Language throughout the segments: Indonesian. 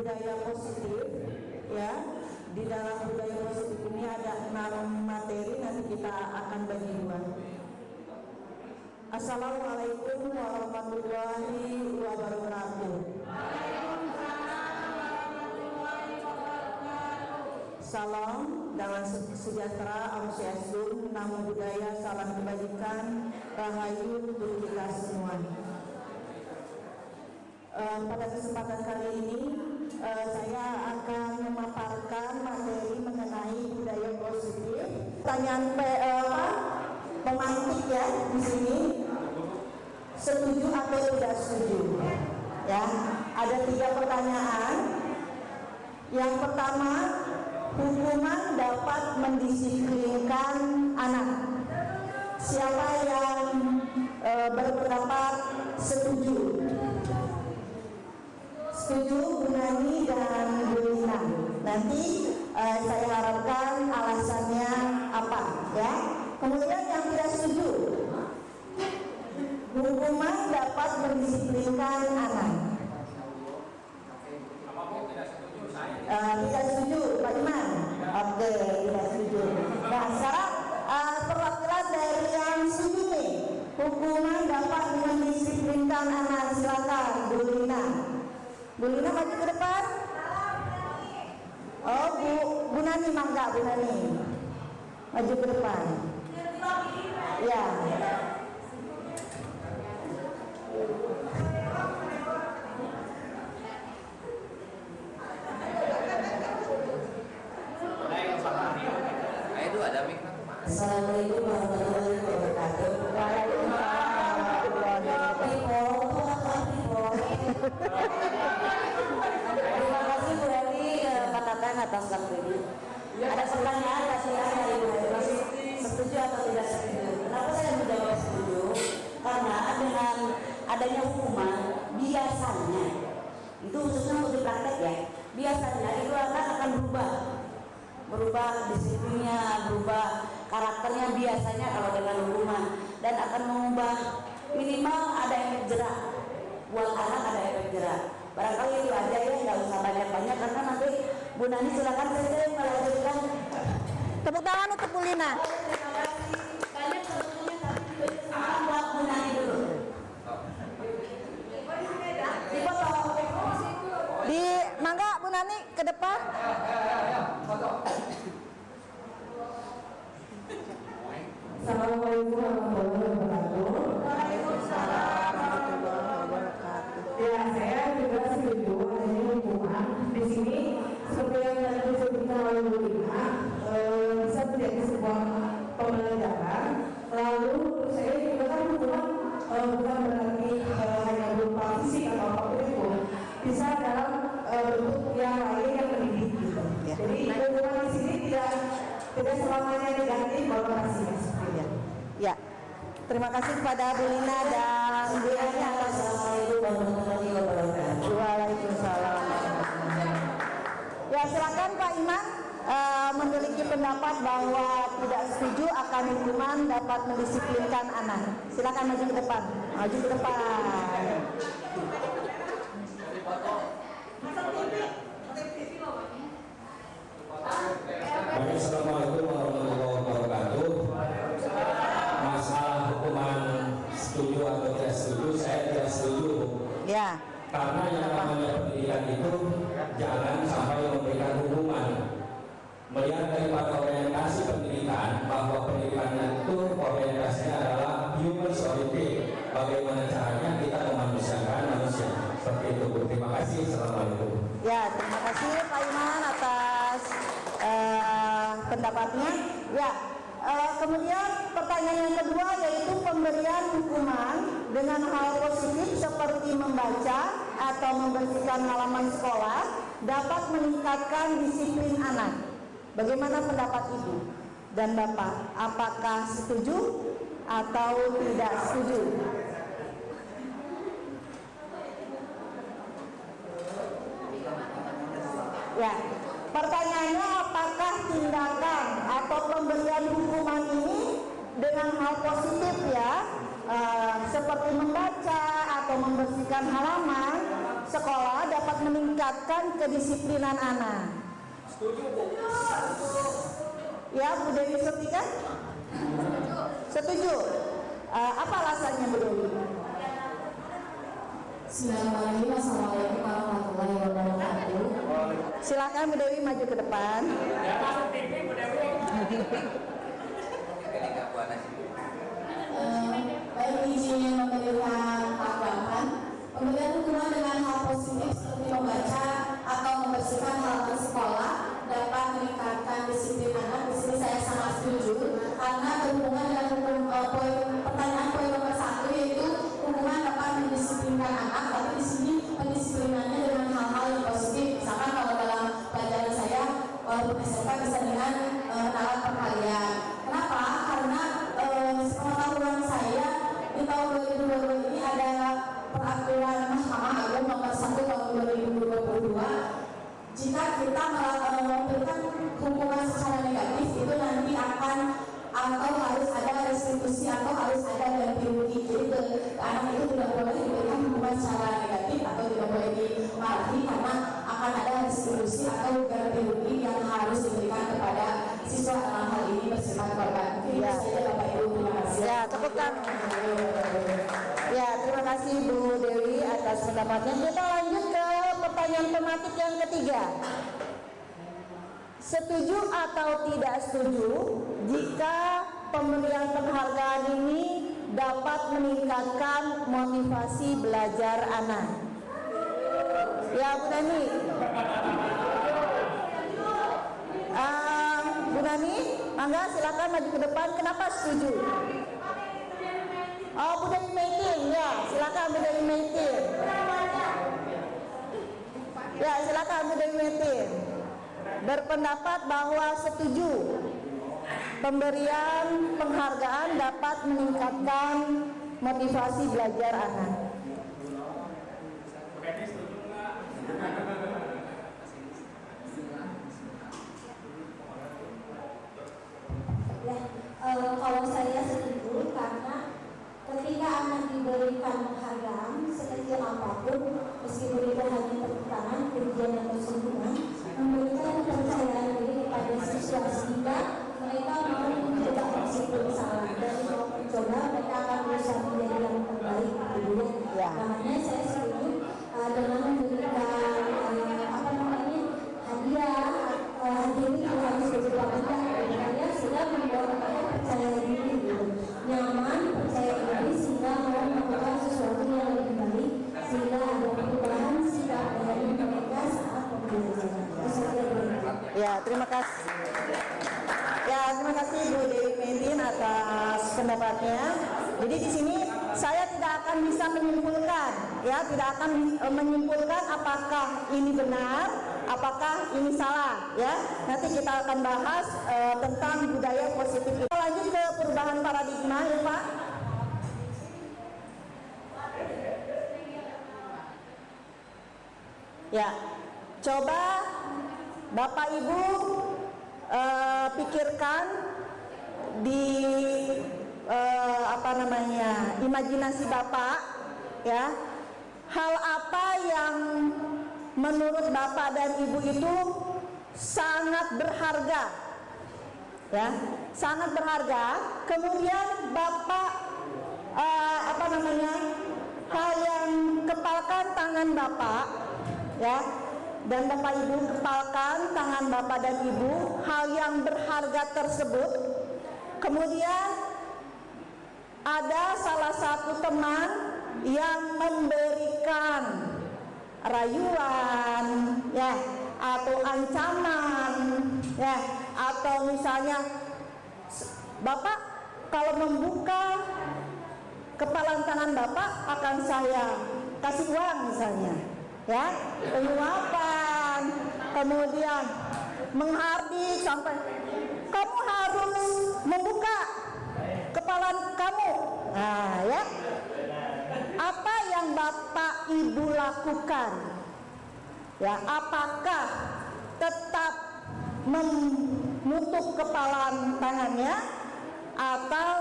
budaya positif, ya. Di dalam budaya positif ini ada 6 materi, nanti kita akan bagi 2. Assalamualaikum warahmatullahi wabarakatuh. Salam dengan sejahtera, Om Swastiastu, Namo Buddhaya, salam kebajikan, rahayu untuk kita semua. Pada kesempatan kali ini saya akan memaparkan materi mengenai budaya positif. Pertanyaan pemantik ya di sini, setuju atau tidak setuju? Ya, ada 3 pertanyaan. Yang pertama, hukuman dapat mendisiplinkan anak. Siapa yang berpendapat setuju? Setuju Bu Nani dan Bu Lina. Nanti saya harapkan alasannya apa ya. Kemudian yang tidak setuju, hukuman dapat mendisiplinkan anak. Tidak setuju, Pak Iman? Oke, tidak setuju. Nah, sekarang perwakilan dari yang setuju nih, hukuman dapat mendisiplinkan anak. Silakan, Bu Lina. Bu Lina maju ke depan. Oh, Bu Nani, mangga Bu Nani maju ke depan. Ya. Assalamualaikum warahmatullahi wabarakatuh. Terima kasih Bu Dewi Pak Tatang atas waktu ini. Ada pertanyaan kasihan dari Bu Dewi, setuju atau tidak setuju? Kenapa saya menjawab setuju? Karena dengan adanya hukuman biasanya, itu khususnya untuk di praktek ya, biasanya itu anak akan berubah disiplinnya, berubah karakternya biasanya kalau dengan hukuman, dan akan mengubah, minimal ada efek jerak buat anak, ada efek jerak. Barangkali itu aja ya, nggak usah banyak-banyak karena nanti Bu Nani silakan saja yang melanjutkan. Tepuk tangan untuk Bu Lina. Terima kasih banyak sebetulnya, tapi buat Bu Nani dulu. Dipotong. Di mangga Bu Nani ke depan. Assalamualaikum warahmatullahi wabarakatuh. Waalaikumsalam warahmatullahi wabarakatuh. Ya, saya juga setuju adanya hukuman di sini seperti yang tadi disebutkan oleh Bu Lina, bisa menjadi sebuah pembelajaran. Lalu saya juga kan hukuman bukan berarti hanya berupa fisik atau apapun itu, bisa dalam bentuk yang lain yang mendidik gitu. Ya. Jadi hukuman di sini tidak selamanya negatif, konotasinya seperti itu. Ya. Terima kasih kepada Bu Lina dan Bu Yani atas. Assalamualaikum warahmatullahi wabarakatuh. Waalaikumsalam. Ya, silakan Pak Iman memiliki pendapat bahwa tidak setuju akan hukuman dapat mendisiplinkan anak. Silakan maju ke depan. Maju ke depan. Assalamualaikum warahmatullahi wabarakatuh. Masalah hukuman setuju atau tidak setuju, saya tidak setuju. Ya. Karena yang namanya pendidikan itu jangan sampai memberikan hukuman. Melihat daripada orientasi pendidikan, bahwa pendidikan itu orientasinya adalah human oriented. Bagaimana caranya kita memanusiakan manusia. Seperti itu. Terima kasih. Assalamualaikum. Ya, terima kasih Pak Iman atas pendapatnya. Ya, kemudian pertanyaan yang kedua yaitu pemberian hukuman dengan hal positif seperti membaca atau membersihkan halaman sekolah dapat meningkatkan disiplin anak. Bagaimana pendapat Ibu dan Bapak? Apakah setuju atau tidak setuju? Ya, pertanyaannya apakah tindakan atau pemberian hukuman ini dengan hal positif ya, seperti membaca atau membersihkan halaman sekolah dapat meningkatkan kedisiplinan anak. Ya, Bu Dewi Surtika? Setuju. Apa alasannya, Bu Dewi? Bismillahirrahmanirrahim. Assalamualaikum warahmatullahi wabarakatuh. Silakan Bu Dewi maju ke depan. Baik, izin memberikan tanggapan. Pemberian hukuman dengan hal positif seperti membaca atau membersihkan halaman sekolah dapat meningkatkan disiplin anak. Di sini saya sangat setuju karena berhubungan dengan pertanyaan poin nomor 1, yaitu hukuman dapat mendisiplinkan anak. Tapi di sini pendisiplinannya dengan hal-hal yang positif. Misalkan kalau dalam pelajaran saya walaupun SMK bisa dengan alat perkalian. Kenapa? Karena sepengetahuan saya di tahun 2022 ini ada peraturan Mahkamah Agung nomor 1 tahun 2022. Jika kita memberikan hukuman secara negatif, itu nanti akan atau harus ada restitusi atau harus ada ganti rugi. Jadi anak itu tidak boleh diberikan hukuman secara negatif atau tidak boleh dimarahi, karena akan ada restitusi atau ganti rugi yang harus diberikan kepada siswa dalam hal ini bersifat korban. Ya. Itu saja Bapak Ibu, terima kasih. Ya, tepuk tangan. Ya, terima kasih Bu Dewi atas pendapatnya. Kita lanjut ke pertanyaan tematik yang ketiga. Setuju atau tidak setuju jika pemberian penghargaan ini dapat meningkatkan motivasi belajar anak? Ya, Bu Nani. Bu Nani, mangga silakan maju ke depan. Kenapa setuju? Oh, Bu Dewi Maitin, ya, silakan Bu Dewi Maitin. Ya, silakan Bu Dewi Maitin. Berpendapat bahwa setuju pemberian penghargaan dapat meningkatkan motivasi belajar anak. Kalau saya setuju, karena ketika anak diberikan penghargaan sekecil apapun, meskipun itu hanya tepuk tangan, pujian atau sungguhan, memberikan kepercayaan diri kepada siswa sehingga mereka mau mencoba meskipun salah dan mau mencoba, mereka akan berusaha menjadi yang terbaik. Ya. Makanya saya setuju dengan memberikan hadiah itu harus berupa benda sehingga membuat mereka percaya diri, nyaman, percaya diri, sehingga mau melakukan sesuatu yang lebih baik, sehingga ada perubahan sikap dari mereka saat pembelajaran. Ya, terima kasih. Ya, terima kasih Bu Dewi Maitin atas pendapatnya. Jadi di sini saya tidak akan bisa menyimpulkan, ya, tidak akan menyimpulkan apakah ini benar, apakah ini salah, ya. Nanti kita akan bahas tentang budaya positif. Kita lanjut ke perubahan paradigma, ya Pak. Ya, coba Bapak Ibu pikirkan di imajinasi Bapak, ya, hal apa yang menurut Bapak dan Ibu itu sangat berharga, ya, sangat berharga. Kemudian Bapak hal yang kepalkan tangan Bapak, ya, dan Bapak Ibu kepalkan tangan Bapak dan Ibu hal yang berharga tersebut. Kemudian ada salah satu teman yang memberikan rayuan, ya, atau ancaman, ya, atau misalnya Bapak kalau membuka kepalan tangan Bapak akan saya kasih uang misalnya, ya, penyuapan, kemudian menghardik sampai kamu harus membuka kepalan kamu. Nah, ya, apa yang Bapak Ibu lakukan? Ya, apakah tetap menutup kepalan tangannya atau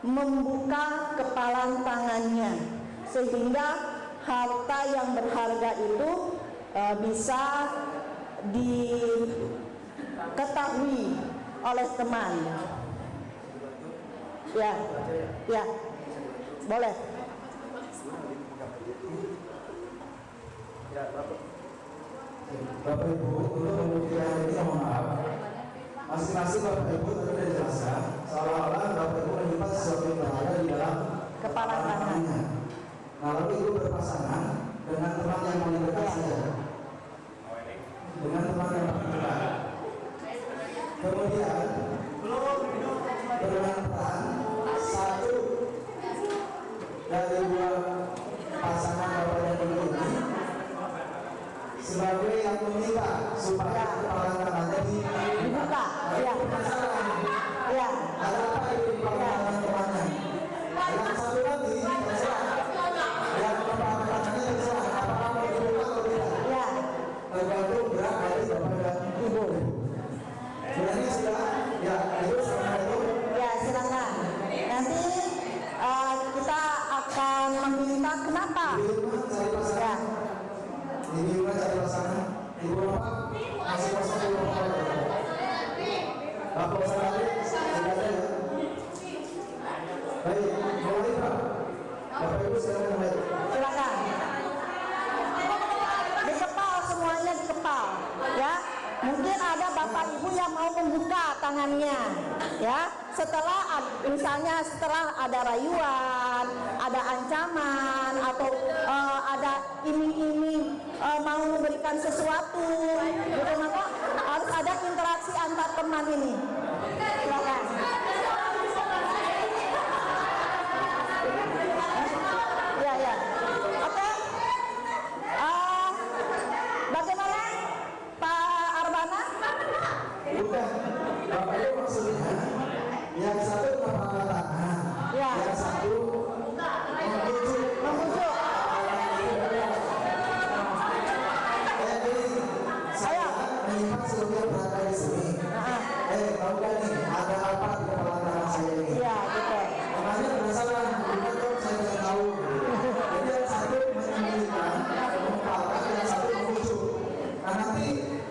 membuka kepalan tangannya sehingga harta yang berharga itu bisa diketahui oleh teman. Ya, boleh. Bapak Ibu, untuk pembuktian ini mohon maaf, masing-masing Bapak Ibu tadi sudah jelaskan seolah-olah Bapak Ibu menyimpan sesuatu yang berharga di dalam Kepala tangannya. Nah, lalu Ibu berpasangan dengan teman yang paling dekat saja, dengan teman yang paling dekat. Kemudian dengan peran satu dari dua pasangan Bapak dan Ibu ini sebagai yang meminta supaya kepala tangannya Dibuka. Ya. Ya. ada apa itu di kepala tangan temannya. Yang satu lagi terserah, yang kepala tangannya terserah apakah mau dibuka atau tidak. Ya. Tergantung gerak dari Bapak dan Ibu. Berarti sudah, ya itu sama itu. Ya, silakan. Nanti kita akan meminta kenapa. Di rumah cari pasangan. Di rumah cari pasangan. Ibu bapak masih kosong di rumah bapak. Bapak pasangan sudah ada ya. Baik, mulai Pak. Bapak Ibu silakan mulai. Silakan. Dikepal semuanya dikepal, ya. Mungkin ada bapak ibu yang mau membuka tangannya, ya. Misalnya setelah ada rayuan, ada ancaman, atau ada iming-iming mau memberikan sesuatu, gitu, maka harus ada interaksi antar teman ini. Silakan. Ya. Oke. Bagaimana Pak Arbana? Bukan, Bapak Ibu maksudnya yang satu kepala tangan, Ya. yang satu Membujuk. kayak gini. Saya menyimpan sesuatu yang berada di sini. Tahu gak nih ada apa di kepala tangan saya ini? Iya, gitu. Makanya penasaran, bukan dong saya pengen tahu. Jadi yang satu menyembunyikan, mengepalkan, yang satu membujuk. Nah nanti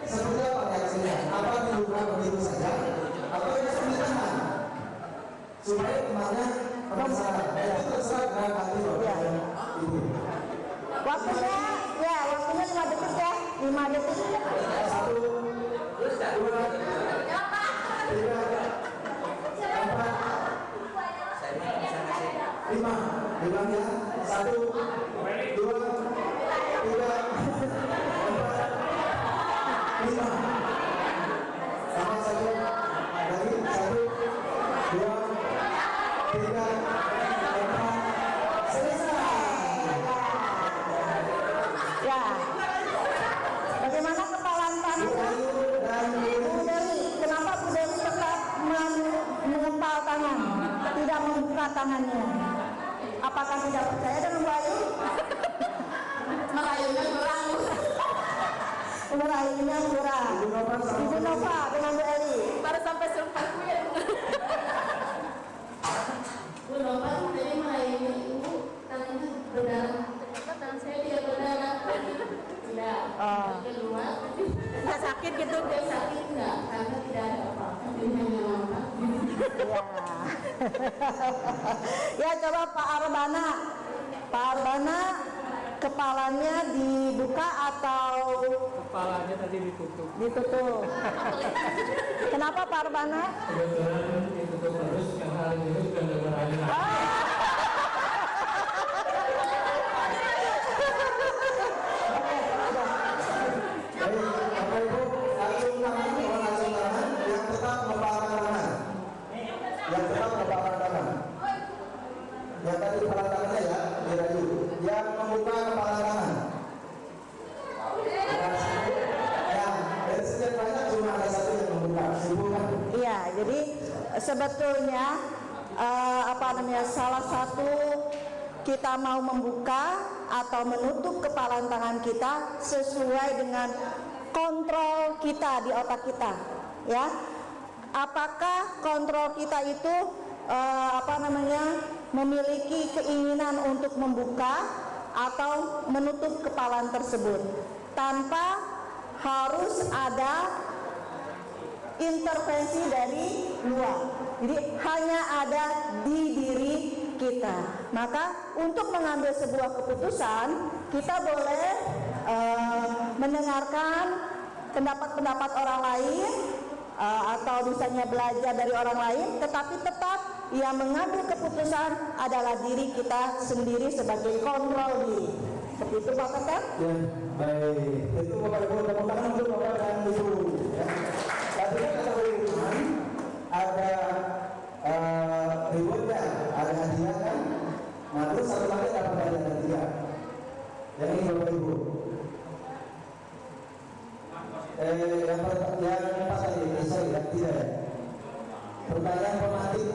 seperti apa reaksinya? Apa dibuka begitu saja? Atau yang ditahan? Supaya temannya penasaran. Itu terserah gerak hati Bapak dan Ibu. Waktunya 5 detik ya, 5 detik. 1, 2, 3, 4, 5. Bilang ya. 1, 2, 3, 4, 5. Sama satu lagi. 1, 2, 3, 4. Selesai. Ya. Bagaimana kepalaan tangannya? Bu Dewi, kenapa Bu Dewi tetap mengepal tangan, tidak membuka tangannya? Apakah tidak percaya dengan Bu Ayu? Merayunya kurang. Merayunya kurang. Ibu Nova dengan Bu Eli. Baru sampai serumah kuil. Bu Nova tadi merayunya ibu tangannya berdarah. Ternyata tangan saya tidak berdarah. Tidak. Kedua. Nggak sakit gitu? Tidak sakit enggak? Karena tidak ada apa-apa. Ini hanya lama. Ya, coba Pak Arbana. Pak Arbana, kepalanya dibuka atau Kepalanya tadi ditutup. ditutup? Kenapa Pak Arbana? Kebetulan ditutup terus karena hari ini sudah dengar aja. Baik, Bapak Ibu, acung tangan, mohon acung tangan yang tetap kepala tangan. Yang tetap kepala tangan. Yang tadi kepala tangannya ya, dirayu. Yang membuka kepala tangan. Ya, dari sekian banyak cuma ada satu yang membuka. Sibukan. Iya, jadi sebetulnya salah satu kita mau membuka atau menutup kepalan tangan kita sesuai dengan kontrol kita di otak kita, ya. Apakah kontrol kita itu memiliki keinginan untuk membuka atau menutup kepala tersebut tanpa harus ada intervensi dari luar. Jadi hanya ada di diri kita. Maka untuk mengambil sebuah keputusan, kita boleh mendengarkan pendapat-pendapat orang lain atau misalnya belajar dari orang lain, tetapi tetap yang mengambil keputusan adalah diri kita sendiri sebagai kontrol diri. Seperti itu Pak Ketua. Ya, baik. Itu Bapak Ibu, tepuk tangan untuk Bapak dan Ibu. Ya. Tadi kan kata hukuman ada rewardnya, ada hadiah kan. Nah terus satu lagi ada pertanyaan ketiga. Yang ini Bapak Ibu. Yang empat tadi, sorry, yang tiga ya. Pertanyaan pematik.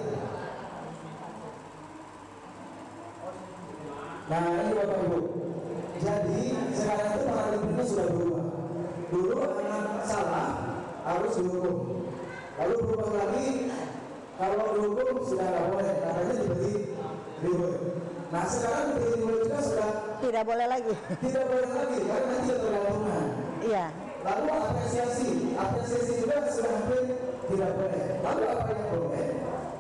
Nah ini Bapak Ibu. Jadi sekarang itu paradigma sudah berubah. Dulu anak salah harus dihukum. Lalu berubah lagi, kalau dihukum sudah nggak boleh, katanya diberi reward. Nah sekarang diberi reward juga sudah Tidak boleh lagi. tidak boleh lagi, karena nanti tergantungan. Iya. Lalu apresiasi juga sudah hampir tidak boleh. Lalu apa yang boleh?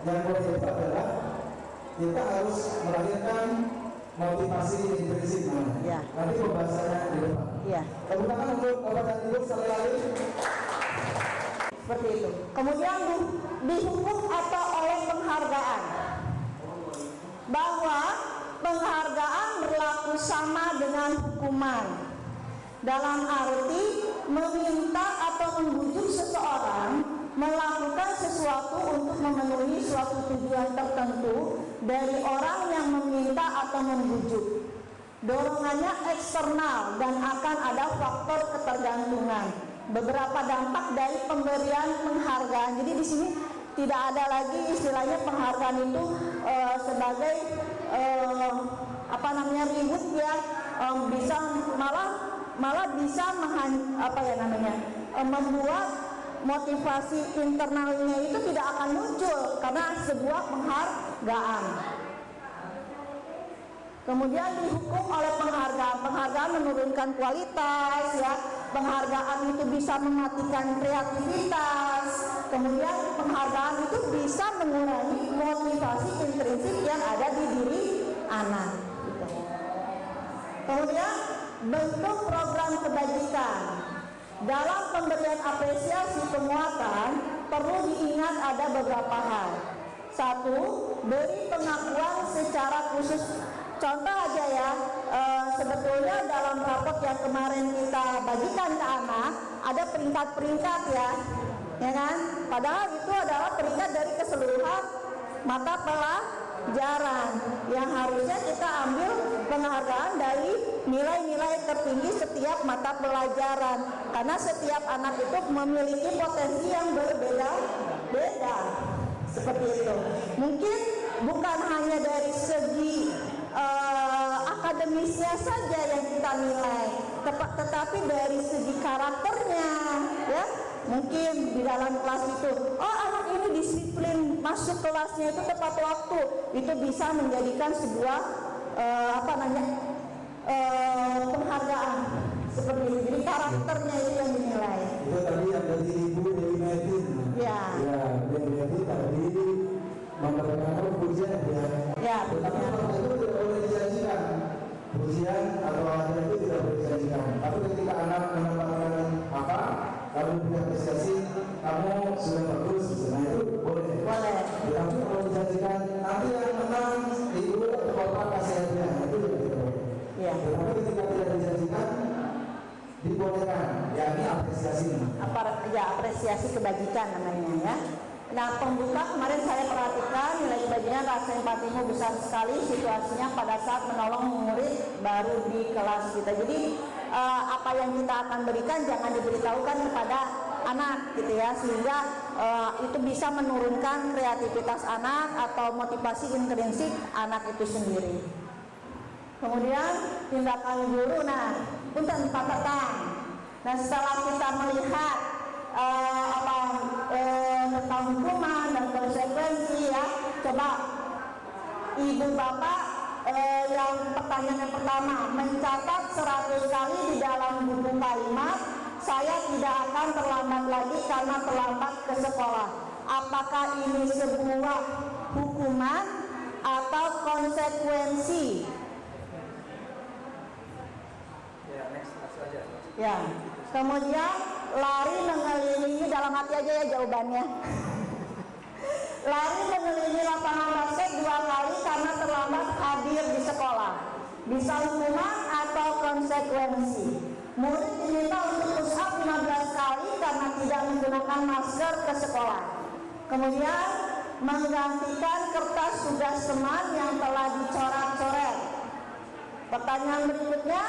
Yang boleh itu adalah kita harus melahirkan motivasi intrinsik. Ya. Nanti pembahasannya di depan. Iya. Tepuk tangan untuk Bapak dan Ibu sekali lagi. Seperti itu. Kemudian dihukum atau oleh penghargaan. Bahwa penghargaan berlaku sama dengan hukuman. Dalam arti meminta atau membujuk seseorang melakukan sesuatu untuk memenuhi suatu tujuan tertentu dari orang yang meminta atau membujuk. Dorongannya eksternal dan akan ada faktor ketergantungan. Beberapa dampak dari pemberian penghargaan. Jadi di sini tidak ada lagi istilahnya penghargaan itu sebagai reward ya, bisa malah bisa membuat motivasi internalnya itu tidak akan muncul karena sebuah penghargaan. Kemudian dihukum oleh penghargaan. Penghargaan menurunkan kualitas ya. Penghargaan itu bisa mematikan kreativitas. Kemudian penghargaan itu bisa mengurangi motivasi intrinsik yang ada di diri anak. Kemudian bentuk program kebajikan. Dalam pemberian apresiasi penguatan perlu diingat ada beberapa hal. Satu, beri pengakuan secara khusus. Contoh aja ya, sebetulnya dalam rapot yang kemarin kita bagikan ke anak ada peringkat-peringkat ya kan? Padahal itu adalah peringkat dari keseluruhan mata pelajaran yang harusnya kita ambil penghargaan dari nilai-nilai tertinggi setiap mata pelajaran karena setiap anak itu memiliki potensi yang berbeda-beda seperti itu. Mungkin bukan hanya dari segi akademisnya saja yang kita nilai, tetapi dari segi karakternya ya. Mungkin di dalam kelas itu, oh anak ini disiplin, masuk kelasnya itu tepat waktu, itu bisa menjadikan sebuah penghargaan seperti itu. Jadi karakternya itu yang dinilai. Itu tadi yang dari Ibu Dewi Metin. Ya. Ya, Dewi Metin tadi memberikan pujian ya. Ya. Tetapi kalau itu tidak boleh dijanjikan. Pujian atau hadiah itu tidak boleh dijanjikan. Tapi ketika anak mendapatkan apa, lalu diapresiasi, kamu sudah bagus, nah itu boleh. Boleh. Tapi kalau dijanjikan, nanti yang menang Ibu atau Bapak kasih hadiah, itu tidak boleh. Ya. Tetapi ketika tidak dijanjikan, dibolehkan. Ya ini apresiasi. Apresiasi kebajikan namanya ya. Nah, pembuka kemarin saya perhatikan nilai kebajikan rasa empatimu besar sekali situasinya pada saat menolong murid baru di kelas kita. Jadi apa yang kita akan berikan jangan diberitahukan kepada anak gitu ya, sehingga itu bisa menurunkan kreativitas anak atau motivasi intrinsik anak itu sendiri. Kemudian tindakan guru, punten Pak Tatang. Nah setelah kita melihat tentang hukuman dan konsekuensi ya, coba ibu bapak yang pertanyaan yang pertama, mencatat 100 kali di dalam buku kalimat, saya tidak akan terlambat lagi karena terlambat ke sekolah. Apakah ini sebuah hukuman atau konsekuensi? Ya, kemudian lari mengelilingi, dalam hati aja ya jawabannya. Lari mengelilingi lapangan basket 2 kali karena terlambat hadir di sekolah. Bisa hukuman atau konsekuensi? Murid diminta untuk push up 15 kali karena tidak menggunakan masker ke sekolah. Kemudian menggantikan kertas tugas teman yang telah dicoret-coret. Pertanyaan berikutnya,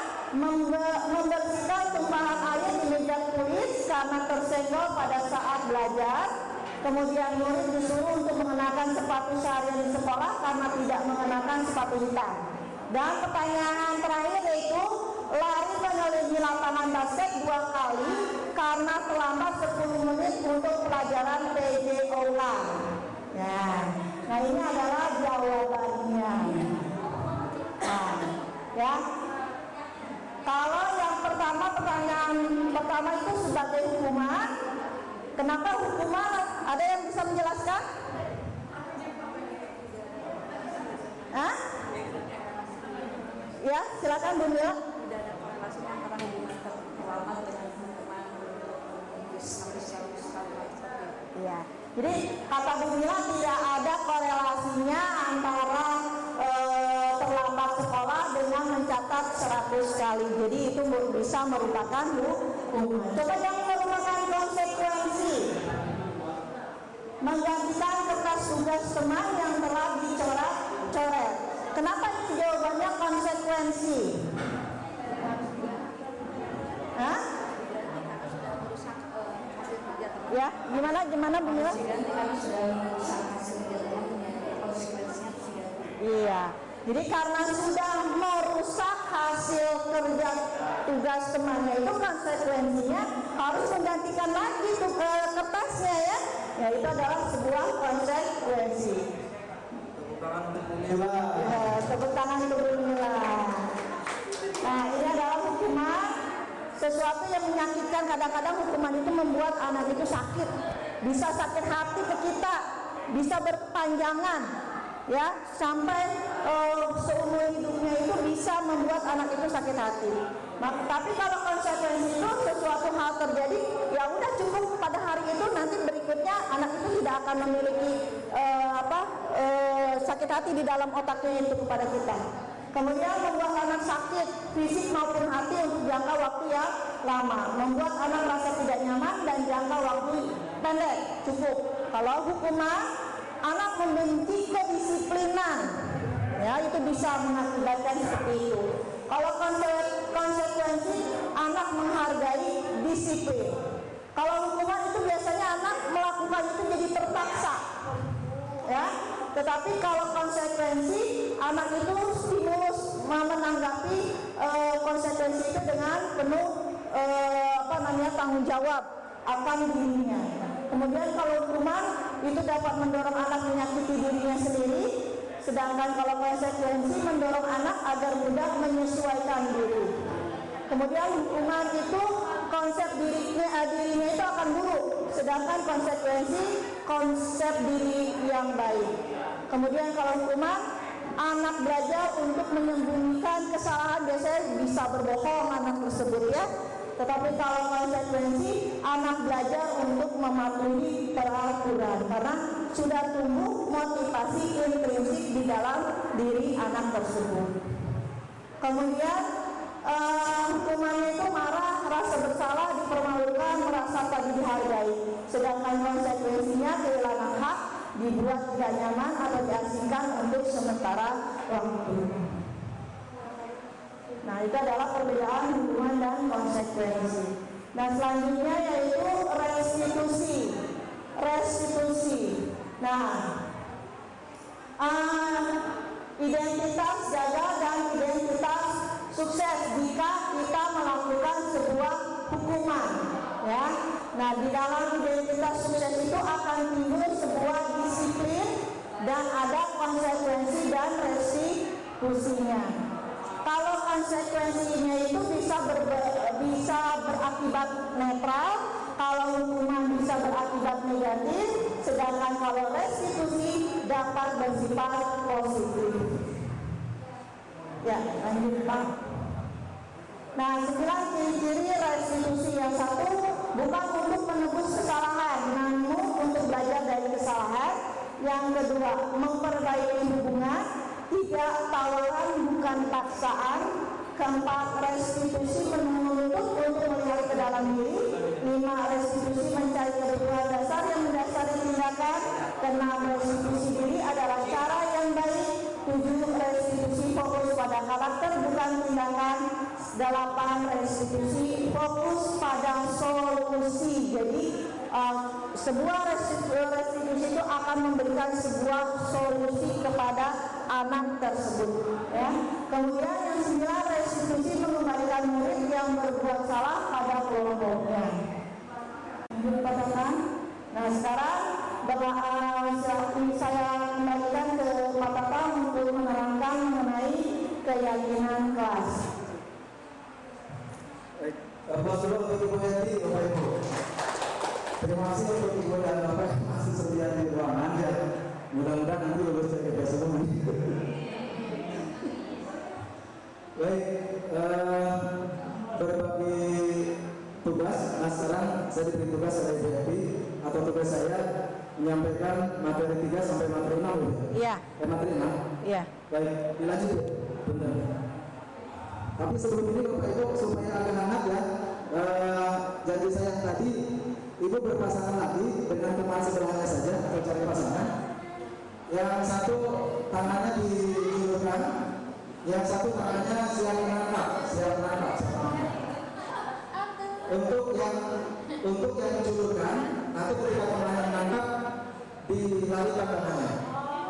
membersihkan tumpahan air di meja tulis karena tersenggol pada saat belajar. Kemudian murid disuruh untuk mengenakan sepatu seharian di sekolah karena tidak mengenakan sepatu hitam. Dan pertanyaan terakhir yaitu lari mengelilingi lapangan basket 2 kali karena terlambat 10 menit untuk pelajaran PJOK. Nah ini adalah jawabannya. Nah, ya. Kalau yang pertama, pertanyaan pertama itu sebagai hukuman. Kenapa hukuman? Ada yang bisa menjelaskan? Hah? Ya, silakan Bu Mila. Tidak ada korelasi antara hubungan terlambat dengan hukuman Iya. Jadi kata Bu Mila tidak ada korelasinya antara terlambat sekolah dengan mencatat 100 kali. Jadi itu bisa merupakan hukuman. Coba yang merupakan konsekuensi. Menggantikan kertas tugas teman yang telah dicoret-coret. Kenapa ini jawabannya konsekuensi? Hah? Ya, gimana Bu Mila? Iya. Jadi karena sudah merusak hasil kerja tugas temannya, itu konsekuensinya harus menggantikan lagi tuh ke kertasnya ya. Ya itu adalah sebuah konsekuensi. Tepuk tangan untuk Bu Mila. Nah ini adalah hukuman, sesuatu yang menyakitkan. Kadang-kadang hukuman itu membuat anak itu sakit, bisa sakit hati ke kita, bisa berkepanjangan, ya sampai seumur hidupnya itu bisa membuat anak itu sakit hati. Tapi kalau konsekuensi itu sesuatu hal terjadi, ya udah cukup pada hari itu, nanti berikutnya anak itu tidak akan memiliki sakit hati di dalam otaknya itu kepada kita. Kemudian membuat anak sakit fisik maupun hati untuk jangka waktu yang lama, membuat anak merasa tidak nyaman dan jangka waktu pendek cukup. Kalau hukuman, anak membenci kedisiplinan, ya itu bisa mengakibatkan seperti itu. Kalau konsekuensi, anak menghargai disiplin. Kalau hukuman itu biasanya anak melakukan itu jadi terpaksa, ya. Tetapi kalau konsekuensi, anak itu stimulus menanggapi konsekuensi itu dengan penuh tanggung jawab akan dirinya. Kemudian kalau hukuman itu dapat mendorong anak menyakiti dirinya sendiri, sedangkan kalau konsekuensi mendorong anak agar mudah menyesuaikan diri. Kemudian hukuman itu konsep dirinya itu akan buruk, sedangkan konsekuensi konsep diri yang baik. Kemudian kalau hukuman, anak belajar untuk menyembunyikan kesalahan, biasanya bisa berbohong anak tersebut ya. Tetapi kalau konsekuensi, anak belajar untuk mematuhi peraturan karena sudah tumbuh motivasi intrinsik di dalam diri anak tersebut. Kemudian hukumannya itu marah, rasa bersalah, dipermalukan, merasa tak dihargai. Sedangkan konsekuensinya kehilangan hak, dibuat tidak nyaman atau diasingkan untuk sementara waktu. Nah itu adalah perbedaan hukuman dan konsekuensi. Nah selanjutnya yaitu restitusi. Nah identitas gagal dan identitas sukses jika kita melakukan sebuah hukuman, ya. Nah di dalam identitas sukses itu akan timbul sebuah disiplin dan ada konsekuensi dan restitusinya. Kalau konsekuensinya itu bisa berakibat netral, kalau hukuman bisa berakibat negatif, sedangkan kalau restitusi dapat bersifat positif. Ya, lanjut Pak. Nah, 9 ciri-ciri restitusi. Yang satu, bukan untuk menebus kesalahan, namun untuk belajar dari kesalahan. Yang kedua, memperbaiki hubungan. 3, tawaran bukan paksaan. 4, restitusi menuntut untuk melihat ke dalam diri. 5, restitusi mencari kebutuhan dasar yang mendasari tindakan. 6, restitusi diri adalah cara yang baik. 7, restitusi fokus pada karakter bukan tindakan. 8, restitusi fokus pada solusi. Jadi sebuah restitusi itu akan memberikan sebuah solusi kepada anak tersebut, ya. Kemudian yang 9, restitusi mengembalikan murid yang berbuat salah pada kelompoknya. Nah, sekarang saya kembalikan ke Pak Tata untuk menerangkan mengenai keyakinan kelas. Baik, aplaus dulu untuk Ibu Yanti, Bapak Ibu. Terima kasih untuk Ibu dan Bapak yang masih setia di ruangan ya. Mudah-mudahan nanti lulus CGP semua. Baik, berbagi tugas. Nah, sekarang saya diberi tugas oleh Ibu Yanti, atau tugas saya menyampaikan materi 3 sampai materi 6. Iya. Materi 6. Iya. Baik, dilanjut ya. Benar. Tapi sebelum ini Bapak Ibu supaya agak hangat ya, janji saya yang tadi, Ibu berpasangan lagi dengan teman sebelahnya saja atau cari pasangan. Yang satu tangannya dijulurkan, yang satu tangannya siap menangkap. Untuk yang dijulurkan, nanti ketika temannya menangkap dilarikan tangannya.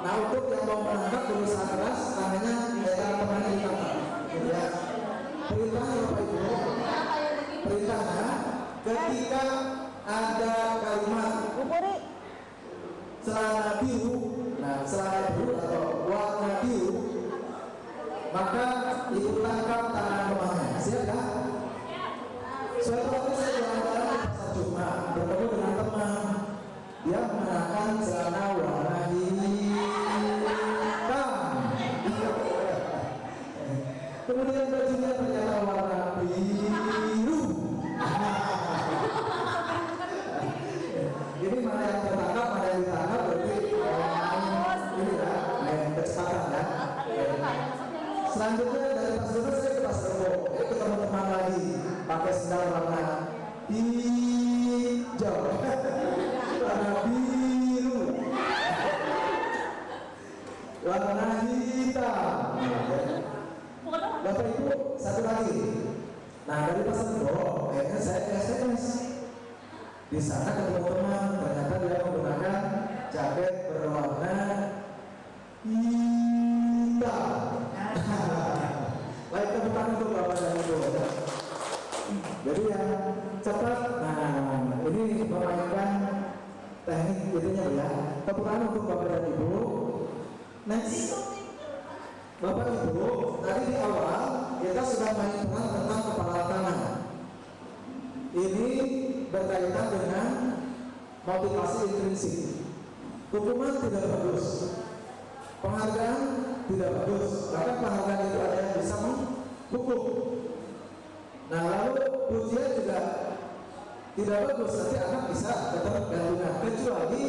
Nah, untuk yang mau menangkap berusaha keras, tangannya temannya ditangkap. Ya. Perintahnya Bapak Ibu, perintahnya ketika ada kalimat celana biru, celana biru atau warna biru, maka Ibu tangkap tangan temannya. Siap kan? Suatu waktu saya jalan-jalan di pasar Jumat, bertemu dengan teman, dia mengenakan celana warna hitam. Kemudian bajunya ternyata warna biru. Ini mana yang tertangkap, mana yang ditangkap, berarti ini ya, kecepatan ya. Selanjutnya dari Pasar Rebo saya ke Pasar Rebo, ketemu teman lagi, pakai sendal warna hijau, warna biru, warna hitam. Bapak Ibu, satu lagi. Nah, dari Pasar Rebo, akhirnya saya ke SMS. Di sana ketemu teman, ternyata dia menggunakan jaket berwarna hitam. Baik, tepuk tangan untuk Bapak dan Ibu. Jadi yang cepat, nah ini memainkan teknik itunya ya. Tepuk tangan untuk Bapak dan Ibu. Next. Bapak Ibu, tadi di awal kita sudah main peran tentang kepala tangan. Ini berkaitan dengan motivasi intrinsik. Hukuman tidak bagus, penghargaan tidak bagus, bahkan penghargaan itu ada yang bisa menghukum. Nah, lalu pujian juga tidak bagus, nanti anak bisa tetap gantungan, kecuali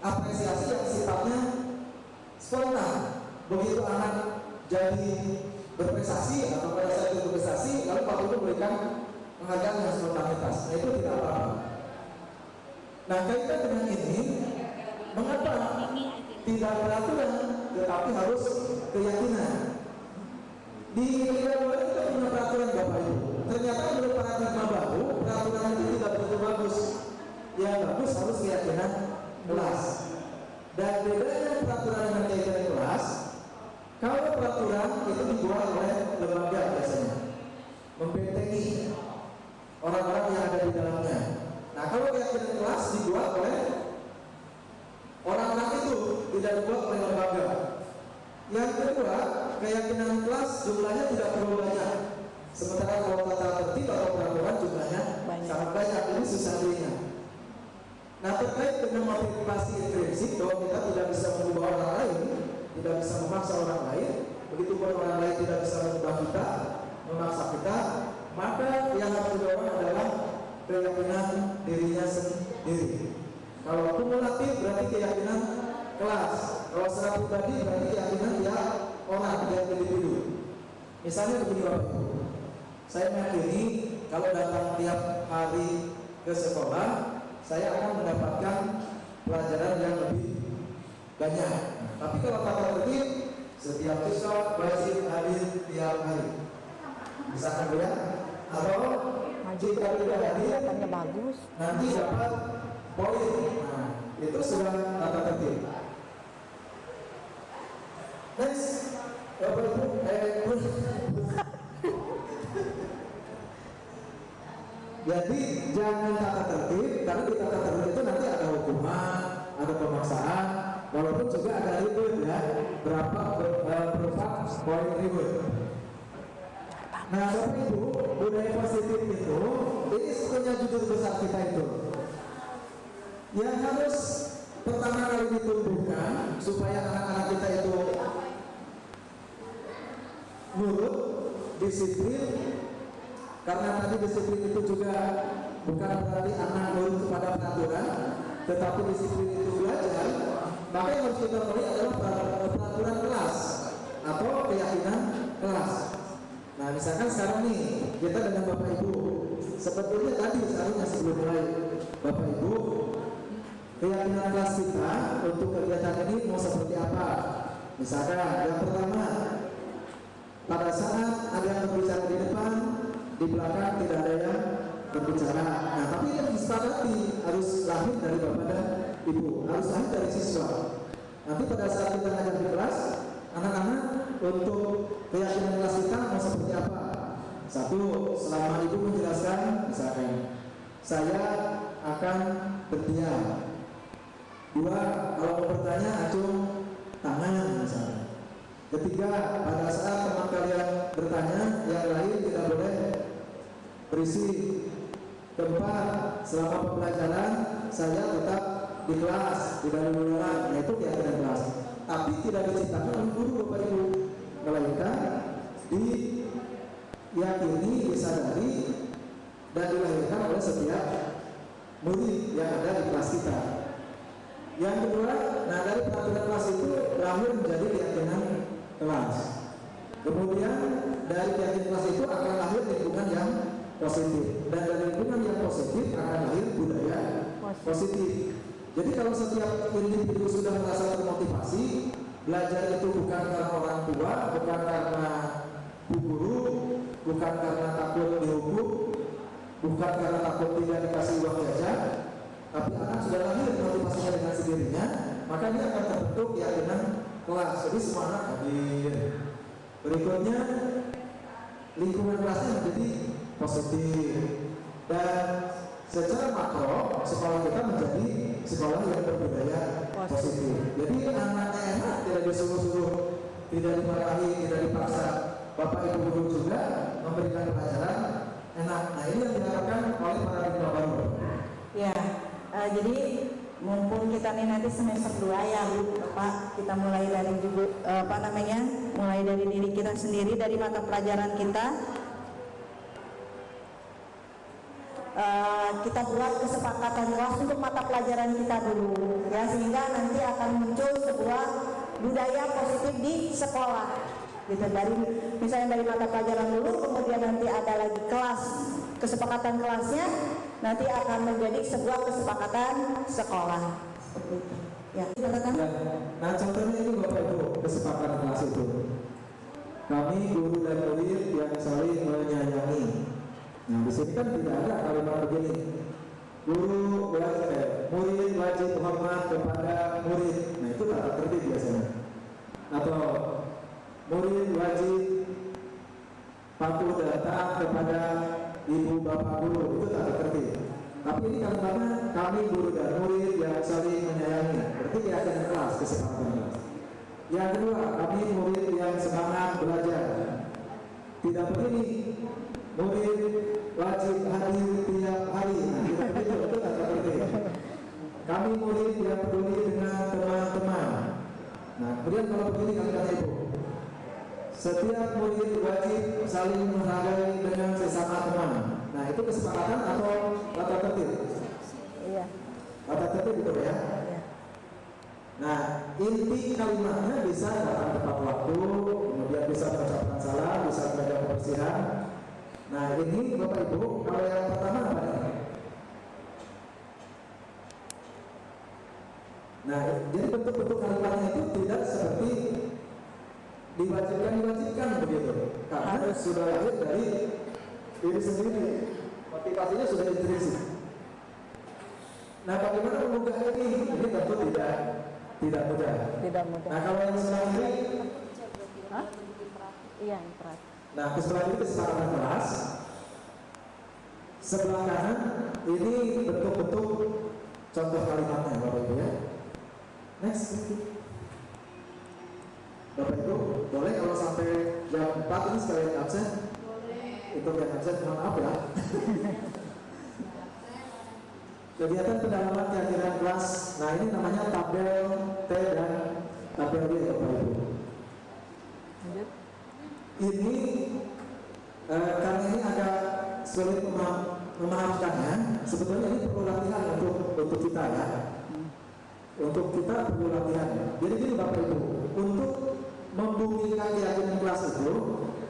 apresiasi yang sifatnya spontan. Begitu anak jadi berprestasi atau pada saat itu berprestasi, lalu Pak Guru memberikan penghargaan yang spontanitas. Nah, itu tidak apa-apa. Nah, kaitan dengan ini, mengapa tidak peraturan tetapi harus keyakinan? Di negara luar kita punya peraturan Bapak Ibu. Ternyata menurut paradigma baru, peraturan itu tidak begitu bagus. Yang bagus harus keyakinan kelas. Dan bedanya peraturan dengan keyakinan kelas, kalau peraturan itu dibuat oleh lembaga biasanya, membentengi orang-orang yang ada di dalamnya. Nah, kalau keyakinan kelas dibuat oleh orang-orang itu, tidak dibuat oleh lembaga. Yang kedua, keyakinan kelas jumlahnya tidak terlalu banyak. Sementara kalau tata tertib atau peraturan jumlahnya sangat banyak, ini susah diingat. Nah, terkait dengan motivasi intrinsik bahwa kita tidak bisa mengubah orang lain, tidak bisa memaksa orang lain, begitupun orang lain tidak bisa mengubah kita, memaksa kita, maka yang harus didorong adalah keyakinan dirinya sendiri. Kalau kumulatif berarti keyakinan kelas, kalau secara pribadi berarti keyakinan dia orang, dia individu. Misalnya begini Bapak Ibu, saya meyakini kalau datang tiap hari ke sekolah, saya akan mendapatkan pelajaran yang lebih banyak. Tapi kalau tata tertib, setiap siswa wajib hadir tiap hari. Misalkan ya, atau jika tidak hadir, bagus. nanti dapat poin. Nah, itu sudah tata tertib. Next, Bapak Ibu, jadi jangan tata tertib, karena di tata tertib itu nanti ada hukuman, ada pemaksaan, walaupun juga ada ribut ya, berupa poin ribut. Nah, Bapak Ibu, budaya positif itu, ini sebetulnya judul besar kita itu, yang harus pertama kali ditumbuhkan supaya anak-anak kita itu nurut, disiplin. Karena tadi disiplin itu juga bukan berarti anak nurut kepada peraturan, tetapi disiplin itu belajar. Maka yang harus kita penuhi adalah peraturan kelas atau keyakinan kelas. Nah, misalkan sekarang nih kita dengan Bapak Ibu, sebetulnya tadi seharusnya sebelum mulai Bapak Ibu, keyakinan kelas kita untuk kegiatan ini mau seperti apa? Misalkan yang pertama, pada saat ada yang berbicara di depan, di belakang tidak ada yang berbicara. Nah, tapi yang disepakati harus lahir dari Bapak dan Ibu, harus lahir dari siswa. Nanti pada saat kita ngajar di kelas, anak-anak untuk keyakinan kelas kita mau seperti apa? Satu, selama Ibu menjelaskan, misalkan saya akan berdiam. Dua, kalau mau bertanya acung tangan misalnya. Ketiga, pada saat teman kalian bertanya, yang lain tidak boleh berisi. Keempat, selama pembelajaran saya tetap di kelas, tidak luluran. Nah, itu keyakinan kelas. Tapi tidak diciptakan oleh guru Bapak Ibu, melainkan diyakini, disadari, dan dilahirkan oleh setiap murid yang ada di kelas kita. Yang kedua, nah dari peraturan kelas itu lahir menjadi keyakinan kelas. Kemudian dari keyakinan kelas itu akan lahir lingkungan yang positif, dan dari lingkungan yang positif akan lahir budaya positif. Jadi kalau setiap individu sudah merasa termotivasi, belajar itu bukan karena orang tua, bukan karena bu guru, bukan karena takut dihukum, bukan karena takut tidak dikasih uang jajan, tapi anak sudah lahir motivasinya dengan sendirinya, maka dia akan terbentuk keyakinan kelas. Jadi semua anak hadir. Berikutnya, lingkungan kelasnya menjadi positif, dan secara makro sekolah kita menjadi sekolah yang berbudaya positif. Jadi anaknya enak, tidak disuruh-suruh, tidak dimarahi, tidak dipaksa. Bapak Ibu guru juga memberikan pelajaran enak. Nah, ini yang diharapkan oleh paradigma baru. Ya, jadi mumpung kita nih nanti semester 2 ya Bu, Pak, kita mulai dari juga mulai dari diri kita sendiri, dari mata pelajaran kita. Kita buat kesepakatan kelas untuk mata pelajaran kita dulu ya, sehingga nanti akan muncul sebuah budaya positif di sekolah gitu. Dari misalnya dari mata pelajaran dulu, kemudian nanti ada lagi kelas, kesepakatan kelasnya nanti akan menjadi sebuah kesepakatan sekolah seperti itu ya. Nah, contohnya ini Bapak Ibu, kesepakatan kelas itu kami guru dan murid yang saling menyayangi. Nah, di sini kan tidak ada kalimat begini, murid wajib hormat kepada murid. Nah, itu tata tertib biasanya. Atau murid wajib patuh datang kepada ibu bapak guru, itu tata tertib. Tapi ini kalimatnya kami guru dan murid yang saling menyayangi. Berarti keyakinan kelas, kesepakatan kelas. Yang kedua, kami murid yang semangat belajar. Tidak begini, murid wajib hadir tiap hari. Nah, tidak begitu, itu tak seperti. Kami murid yang peduli dengan teman-teman. Nah, kemudian kalau begini kata Ibu, setiap murid wajib saling menghargai dengan sesama teman. Nah, itu kesepakatan atau tata tertib? Iya. Tata tertib itu ya. Nah, inti kalimatnya bisa datang tepat waktu, kemudian bisa mengucapkan salam, bisa menjaga kebersihan. Nah, ini Bapak Ibu, kalau yang pertama apa ini? Nah, jadi bentuk-bentuk kalimatnya itu tidak seperti diwajibkan begitu, karena sudah lahir dari diri sendiri, motivasinya sudah intrinsik. Nah, bagaimana mengunggah ini? Ini tentu tidak mudah. Tidak mudah. Nah, kalau yang sebelah kiri, Iya, yang berat. nah ke sebelah kiri kesepakatan kelas. Sebelah kanan ini bentuk-bentuk contoh kalimatnya, Bapak Ibu ya. Next. Bapak Ibu, boleh kalau sampai jam 4 ini sekalian absen? Boleh. Itu yang absen, mohon maaf ya. Kegiatan pendalaman keyakinan kelas. Nah, ini namanya tabel T dan tabel D, Bapak Ibu. Ini karena ini agak sulit memahamkannya. Sebetulnya ini perlu latihan untuk kita ya. Untuk kita perlu latihan. Jadi gini Bapak Ibu, untuk membumikan keyakinan kelas itu,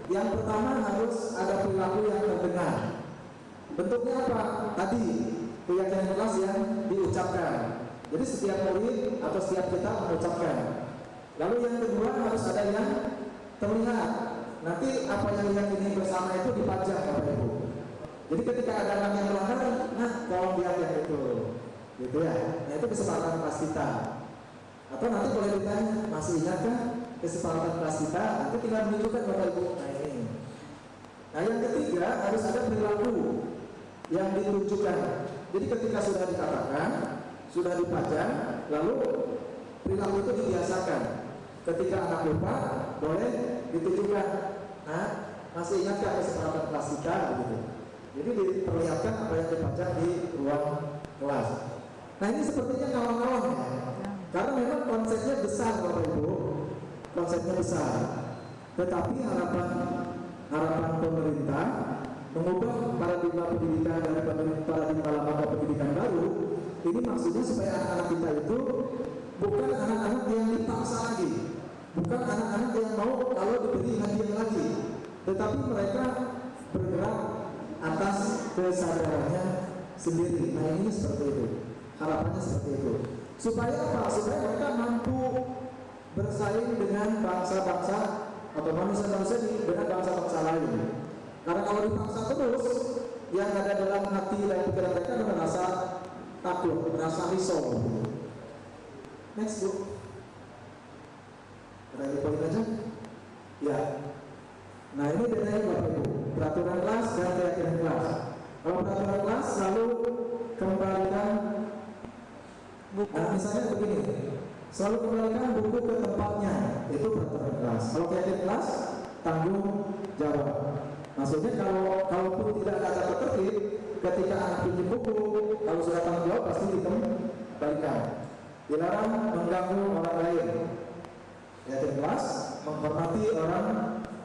yang pertama harus ada perilaku yang terdengar. Bentuknya apa? Tadi keyakinan kelas yang diucapkan. Jadi setiap murid atau setiap kita mengucapkan. Lalu yang kedua harus ada yang terlihat. Nanti apa yang diyakini bersama itu dipajang Bapak Ibu. Jadi ketika ada anak yang melanggar, nah tolong lihat yang itu, gitu ya. Nah itu kesepakatan kelas kita. Atau nanti boleh ditanya, masih ingatkah kesepakatan kelas kita? Nanti tinggal menunjukkan Bapak Ibu. Nah ini. Nah yang ketiga harus ada perilaku yang ditunjukkan. Jadi ketika sudah dikatakan, sudah dipajang, lalu perilaku itu dibiasakan. Ketika anak lupa, boleh ditunjukkan. Nah, masih ingatkah kesepakatan kelas kita? Begitu. Jadi diperlihatkan apa yang dipajang di ruang kelas. Nah ini sepertinya kawan-kawan ya. Karena memang konsepnya besar Bapak Ibu, konsepnya besar. Tetapi harapan pemerintah mengubah paradigma pendidikan dari paradigma lembaga pendidikan baru, ini maksudnya supaya anak-anak kita itu bukan anak-anak yang dipaksa lagi, bukan anak-anak yang mau kalau diberi hadiah lagi, tetapi mereka bergerak atas kesadarannya sendiri. Nah ini seperti itu, harapannya seperti itu. Supaya apa? Supaya mereka mampu bersaing dengan bangsa-bangsa atau manusia-manusia dengan bangsa-bangsa lain. Karena kalau dipaksa terus, yang ada dalam hati dan pikiran mereka adalah merasa takut, merasa risau. Next Bu. Kita di poin aja. Ya. Nah ini bedanya Bapak Ibu, peraturan kelas dan keyakinan kelas. Kalau peraturan kelas selalu kembalikan buku. Nah misalnya begini, selalu kembalikan buku ke tempatnya, itu peraturan kelas. Kalau keyakinan kelas, tanggung jawab. Maksudnya kalaupun tidak ada tata tertib, ketika anak pinjam buku, kalau sudah tanggung jawab pasti dikembalikan. Dilarang mengganggu orang lain. Keyakinan kelas menghormati orang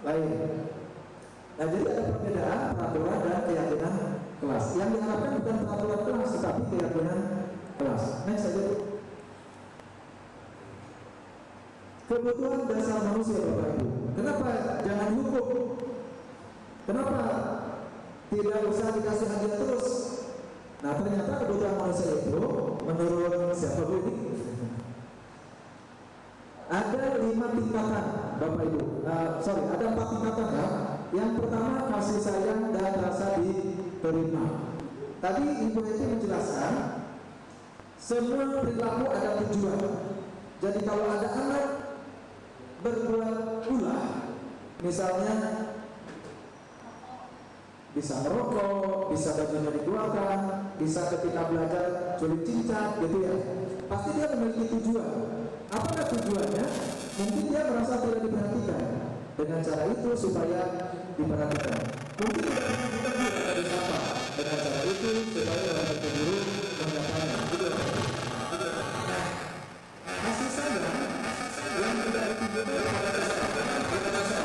lain. Nah jadi ada perbedaan peraturan dan keyakinan kelas. Yang diharapkan bukan peraturan kelas, tetapi keyakinan kelas. Next saja. Kebutuhan dasar manusia Bapak Ibu. Kenapa jangan hukum? Kenapa tidak usah dikasih hadiah terus? Nah ternyata kebutuhan manusia itu menurut siapa ini? Ada 5 tingkatan Bapak Ibu. Ada 4 tingkatan ya. Yang pertama kasih sayang dan rasa diterima. Tadi Ibu Eti menjelaskan semua perilaku ada tujuan. Jadi kalau ada anak berbuat ulah, misalnya bisa merokok, bisa bajunya dikeluarkan, bisa ketika belajar sulit cincat gitu ya. Pasti dia memiliki tujuan. Apakah tujuannya? Mungkin dia merasa tidak diperhatikan. Dengan cara itu supaya diperhatikan. Mungkin tidak diperhatikan juga dari siapa. Dengan cara itu supaya dalam guru mendapatkan. Gitu ya. Nah, masih saja yang tidak ditujukan pada seseorang kita bisa.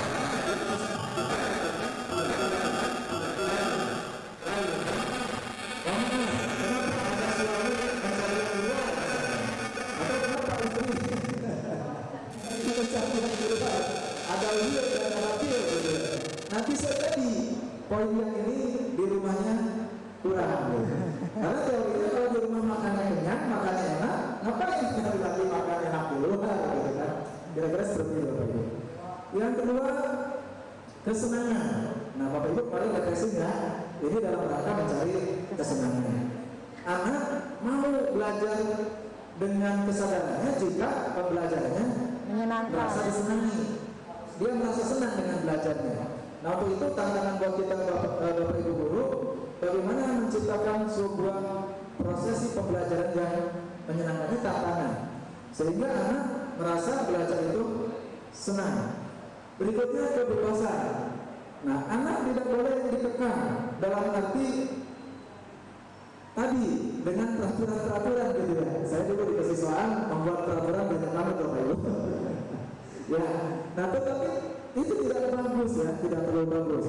Ada liur dan amatir gitu. Nah bisa jadi poin yang ini di rumahnya kurang gitu. Karena teorinya kalau di rumah makannya kenyang, makannya enak, ngapain kita lagi makan enak dulu gitu kan. Kira-kira seperti itu Bapak Ibu. Yang kedua, kesenangan. Nah Bapak Ibu paling refreshing ya. Ini dalam rangka mencari kesenangan. Anak mau belajar dengan kesadarannya jika pembelajarannya merasa disenangi. Dia merasa senang dengan belajarnya. Nah untuk itu tantangan buat kita Bapak Ibu guru, bagaimana menciptakan sebuah prosesi pembelajaran yang menyenangkan. Ini tantangan sehingga anak merasa belajar itu senang. Berikutnya kebebasan. Nah anak tidak boleh ditekan dalam arti tadi dengan peraturan-peraturan gitu ya. Saya dulu di kesiswaan membuat peraturan banyak banget Bapak Ibu. Ya, nah tetapi itu tidak bagus ya, tidak terlalu bagus.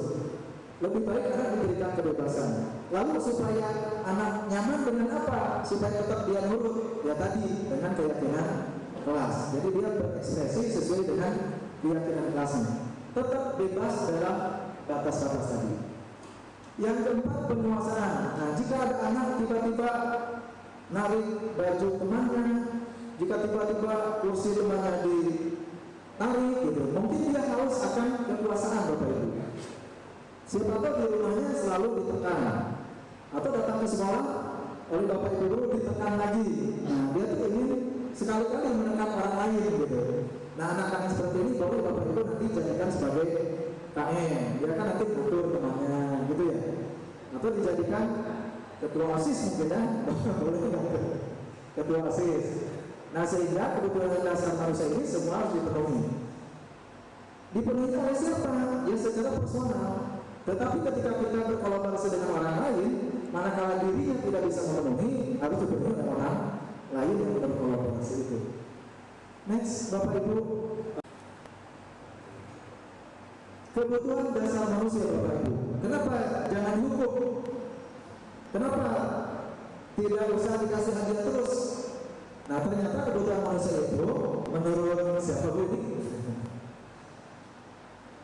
Lebih baik anak diberikan kebebasan. Lalu supaya anak nyaman dengan apa? Supaya tetap dia nurut. Ya tadi dengan keyakinan kelas. Jadi dia berekspresi sesuai dengan keyakinan kelasnya. Tetap bebas dalam batas-batas tadi. Yang keempat, penguasaan. Nah, jika ada anak tiba-tiba narik baju temannya, jika tiba-tiba kursi temannya ditarik gitu, mungkin dia haus akan kekuasaan Bapak Ibu. Siapa tahu di rumahnya selalu ditekan, atau datang ke sekolah oleh Bapak Ibu guru ditekan lagi. Nah, dia tuh ingin sekali-kali menekan orang lain gitu. Nah, anak-anak seperti ini boleh Bapak Ibu nanti jadikan sebagai KM, dia kan nanti ngatur temannya gitu ya, atau dijadikan ketua OSIS mungkin ya, boleh ngatur ketua OSIS. Nah sehingga kebutuhan dasar manusia ini semua harus dipenuhi. Dipenuhi oleh siapa? Ya secara personal. Tetapi ketika kita berkolaborasi dengan orang lain, manakala dirinya tidak bisa memenuhi, harus dipenuhi oleh orang lain yang berkolaborasi itu. Next, Bapak Ibu. Kebutuhan dasar manusia Bapak Ibu. Kenapa jangan hukum? Kenapa tidak usah dikasih hadiah terus? Nah ternyata kebutuhan manusia itu menurut siapa ini?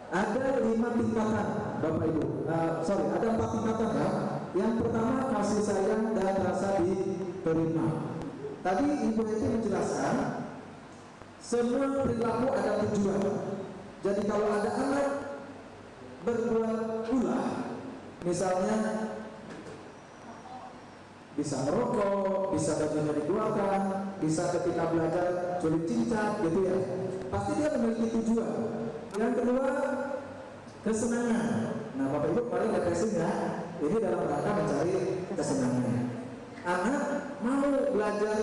Ada 5 tingkatan Bapak Ibu. Ada 4 tingkatan ya. Yang pertama kasih sayang dan rasa diterima. Tadi Ibu Eti menjelaskan semua perilaku ada tujuan. Jadi kalau ada anak berbuat ulah, misalnya bisa merokok, bisa bajunya dikeluarkan, bisa ketika belajar sulit cincat gitu ya, pasti dia memiliki tujuan. Yang kedua, kesenangan. Nah Bapak Ibu paling refreshing ya, ini dalam rangka mencari kesenangan. Anak mau belajar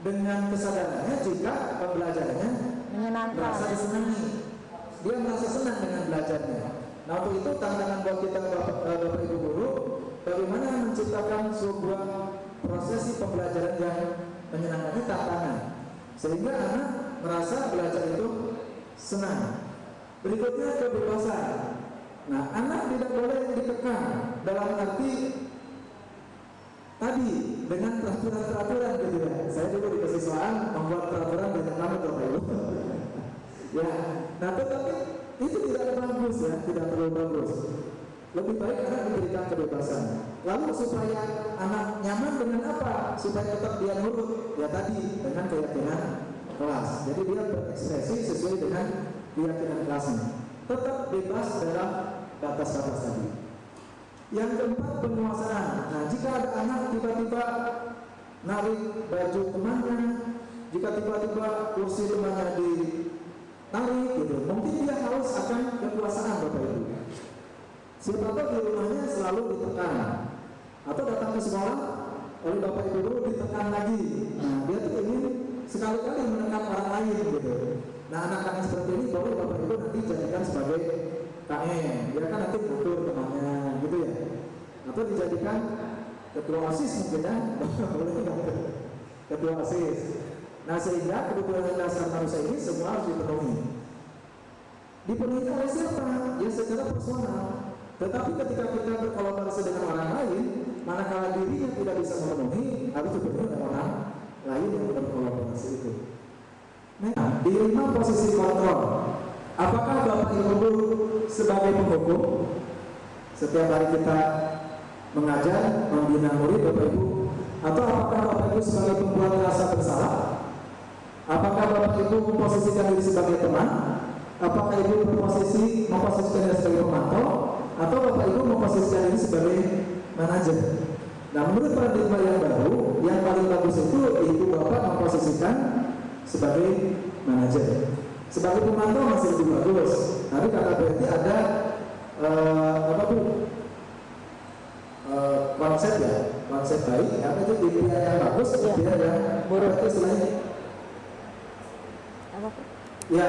dengan kesadarannya jika pembelajarannya merasa disenangi. Dia merasa senang dengan belajarnya. Nah untuk itu tantangan buat kita Bapak Ibu guru, bagaimana menciptakan sebuah prosesi pembelajaran yang menyenangkan. Ini tantangan sehingga anak merasa belajar itu senang. Berikutnya kebebasan. Nah anak tidak boleh ditekan dalam arti tadi dengan peraturan-peraturan gitu ya. Saya dulu di kesiswaan membuat peraturan banyak banget Bapak Ibu. Ya, nah tetapi itu tidak bagus ya, tidak terlalu bagus. Lebih baik anak diberikan kebebasan. Lalu supaya anak nyaman dengan apa? Supaya tetap dia nurut. Ya tadi dengan keyakinan kelas. Jadi dia berekspresi sesuai dengan keyakinan kelasnya. Tetap bebas dalam batas-batas tadi. Yang keempat, penguasaan. Nah, jika ada anak tiba-tiba narik baju temannya, jika tiba-tiba kursi temannya ditarik gitu, mungkin dia haus akan kekuasaan Bapak Ibu. Siapa tahu di rumahnya selalu ditekan, atau datang ke sekolah oleh Bapak Ibu guru ditekan lagi. Nah, dia tuh ingin sekali-kali menekan orang lain gitu. Nah, anak-anak seperti ini boleh Bapak Ibu nanti jadikan sebagai KM. Dia kan nanti ngatur temannya gitu ya. Atau dijadikan ketua OSIS mungkin ya. Boleh ketua OSIS. Nah, sehingga kebutuhan dasar manusia ini semua harus dipenuhi. Dipenuhi oleh siapa? Ya secara personal. Tetapi ketika kita berkolaborasi dengan orang lain, manakala dirinya tidak bisa memenuhi, harus dipenuhi oleh orang lain yang berkolaborasi itu. Nah, di 5 posisi kontrol, apakah Bapak Ibu guru sebagai penghukum? Setiap hari kita mengajar, membina murid Bapak Ibu, atau apakah Bapak Ibu sebagai pembuat rasa bersalah? Apakah Bapak Ibu memposisikan diri sebagai teman? Apakah Ibu memposisikan diri sebagai pemantau? Atau Bapak Ibu memposisikan diri sebagai manajer? Nah, menurut paradigma yang baru, yang paling bagus itu Ibu Bapak memposisikan sebagai manajer. Sebagai pemantau masih lebih bagus. Tapi kata berarti ada konsep ya, konsep baik. Apa itu impian yang bagus, impian yang buruk itu istilahnya. Ya,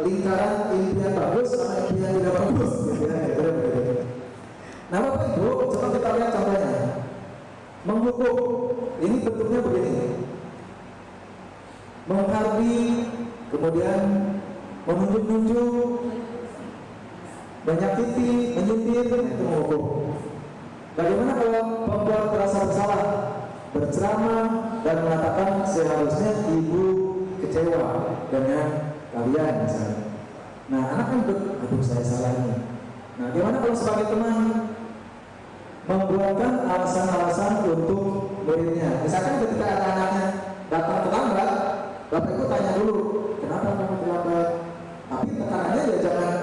lingkaran impian bagus sama impian tidak bagus. Nah, Bapak Ibu, coba kita lihat contohnya. Menghukum, ini bentuknya begini. Menghardi, kemudian menunjuk-nunjuk, menyakiti, menyindir, itu menghukum. Bagaimana kalau pembuat merasa bersalah, berceramah dan mengatakan seharusnya ibu kecewa dengan kalian misalnya. Nah, anak kan aduh saya salah ini. Nah, gimana kalau sebagai teman membuatkan alasan-alasan untuk muridnya? Misalkan ketika ada anaknya datang terlambat, Bapak Ibu tanya dulu, kenapa kamu terlambat? Tapi tekanannya ya jangan,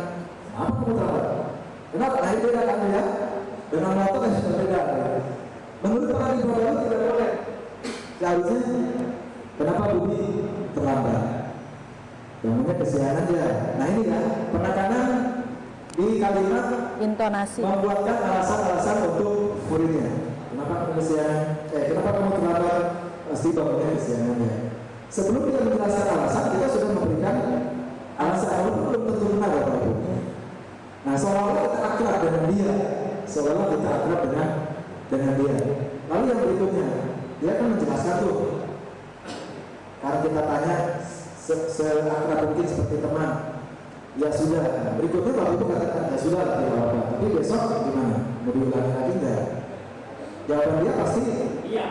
kenapa kamu terlambat? Kenapa? Nah, itu beda kan ya? Dengan motor yang berbeda. Menurut paradigma baru tidak boleh. Seharusnya, kenapa Budi terlambat? Namanya kesianan dia. Nah, ini kan penekanan di kalimat intonasi, membuatkan alasan-alasan untuk muridnya. Kenapa kamu kesianan? Kenapa kamu terlambat? Pasti bapaknya kesianannya. Sebelum kita menjelaskan alasan, kita sudah memberikan alasan itu belum tentu benar Bapak Ibu. Nah, seolah-olah kita akrab dengan dia, seolah-olah kita akrab dengan dia. Lalu yang berikutnya, dia kan menjelaskan tuh. Karena kita tanya seakrab mungkin seperti teman. Ya sudah. Nah, berikutnya Bapak Ibu katakan ya sudah lah tidak apa-apa. Tapi besok gimana? Mau diulangi lagi enggak? Jawaban dia pasti iya.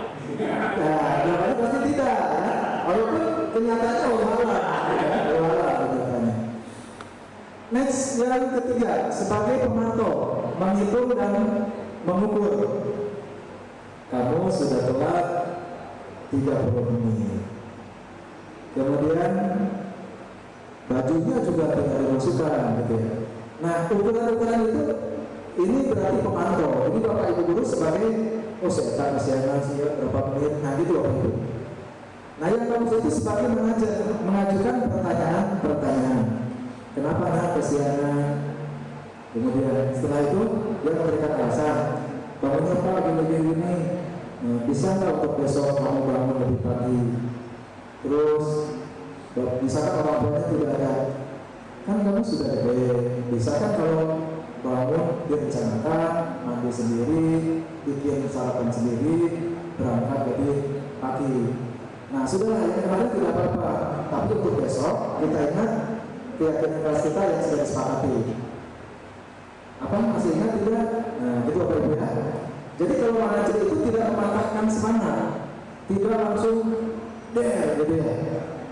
Nah, jawabannya pasti tidak. Ya. Walaupun kenyataannya walah. Kenyataannya. Next, yang ketiga, sebagai pemantau, menghitung dan mengukur. Kamu sudah telat 30 menit. Kemudian bajunya juga tidak dimasukkan gitu ya. Nah, ukuran-ukuran itu ini berarti pemantau. Ini Bapak Ibu guru sebagai saya tak kesianan berapa menit. Nah, gitu Bapak Ibu. Nah, yang bagus itu sebagai mengajukan pertanyaan. Kenapa nak kesianan? Kemudian setelah itu dia memberikan alasan. Bangunnya Pak gini. Bisa nggak untuk besok kamu bangun lebih pagi? Terus misalkan orang tuanya tidak ada, kan kamu sudah gede. Bisa kan kalau bangun direncanakan, mandi sendiri, bikin sarapan sendiri, berangkat lebih pagi. Nah, sudah yang kemarin tidak apa-apa. Tapi untuk besok kita ingat keyakinan kelas kita yang sudah disepakati. Apa masih ingat tidak? Nah, itu apa Ibu ya? Jadi kalau manajer itu tidak mematahkan semangat, tidak langsung gitu ya.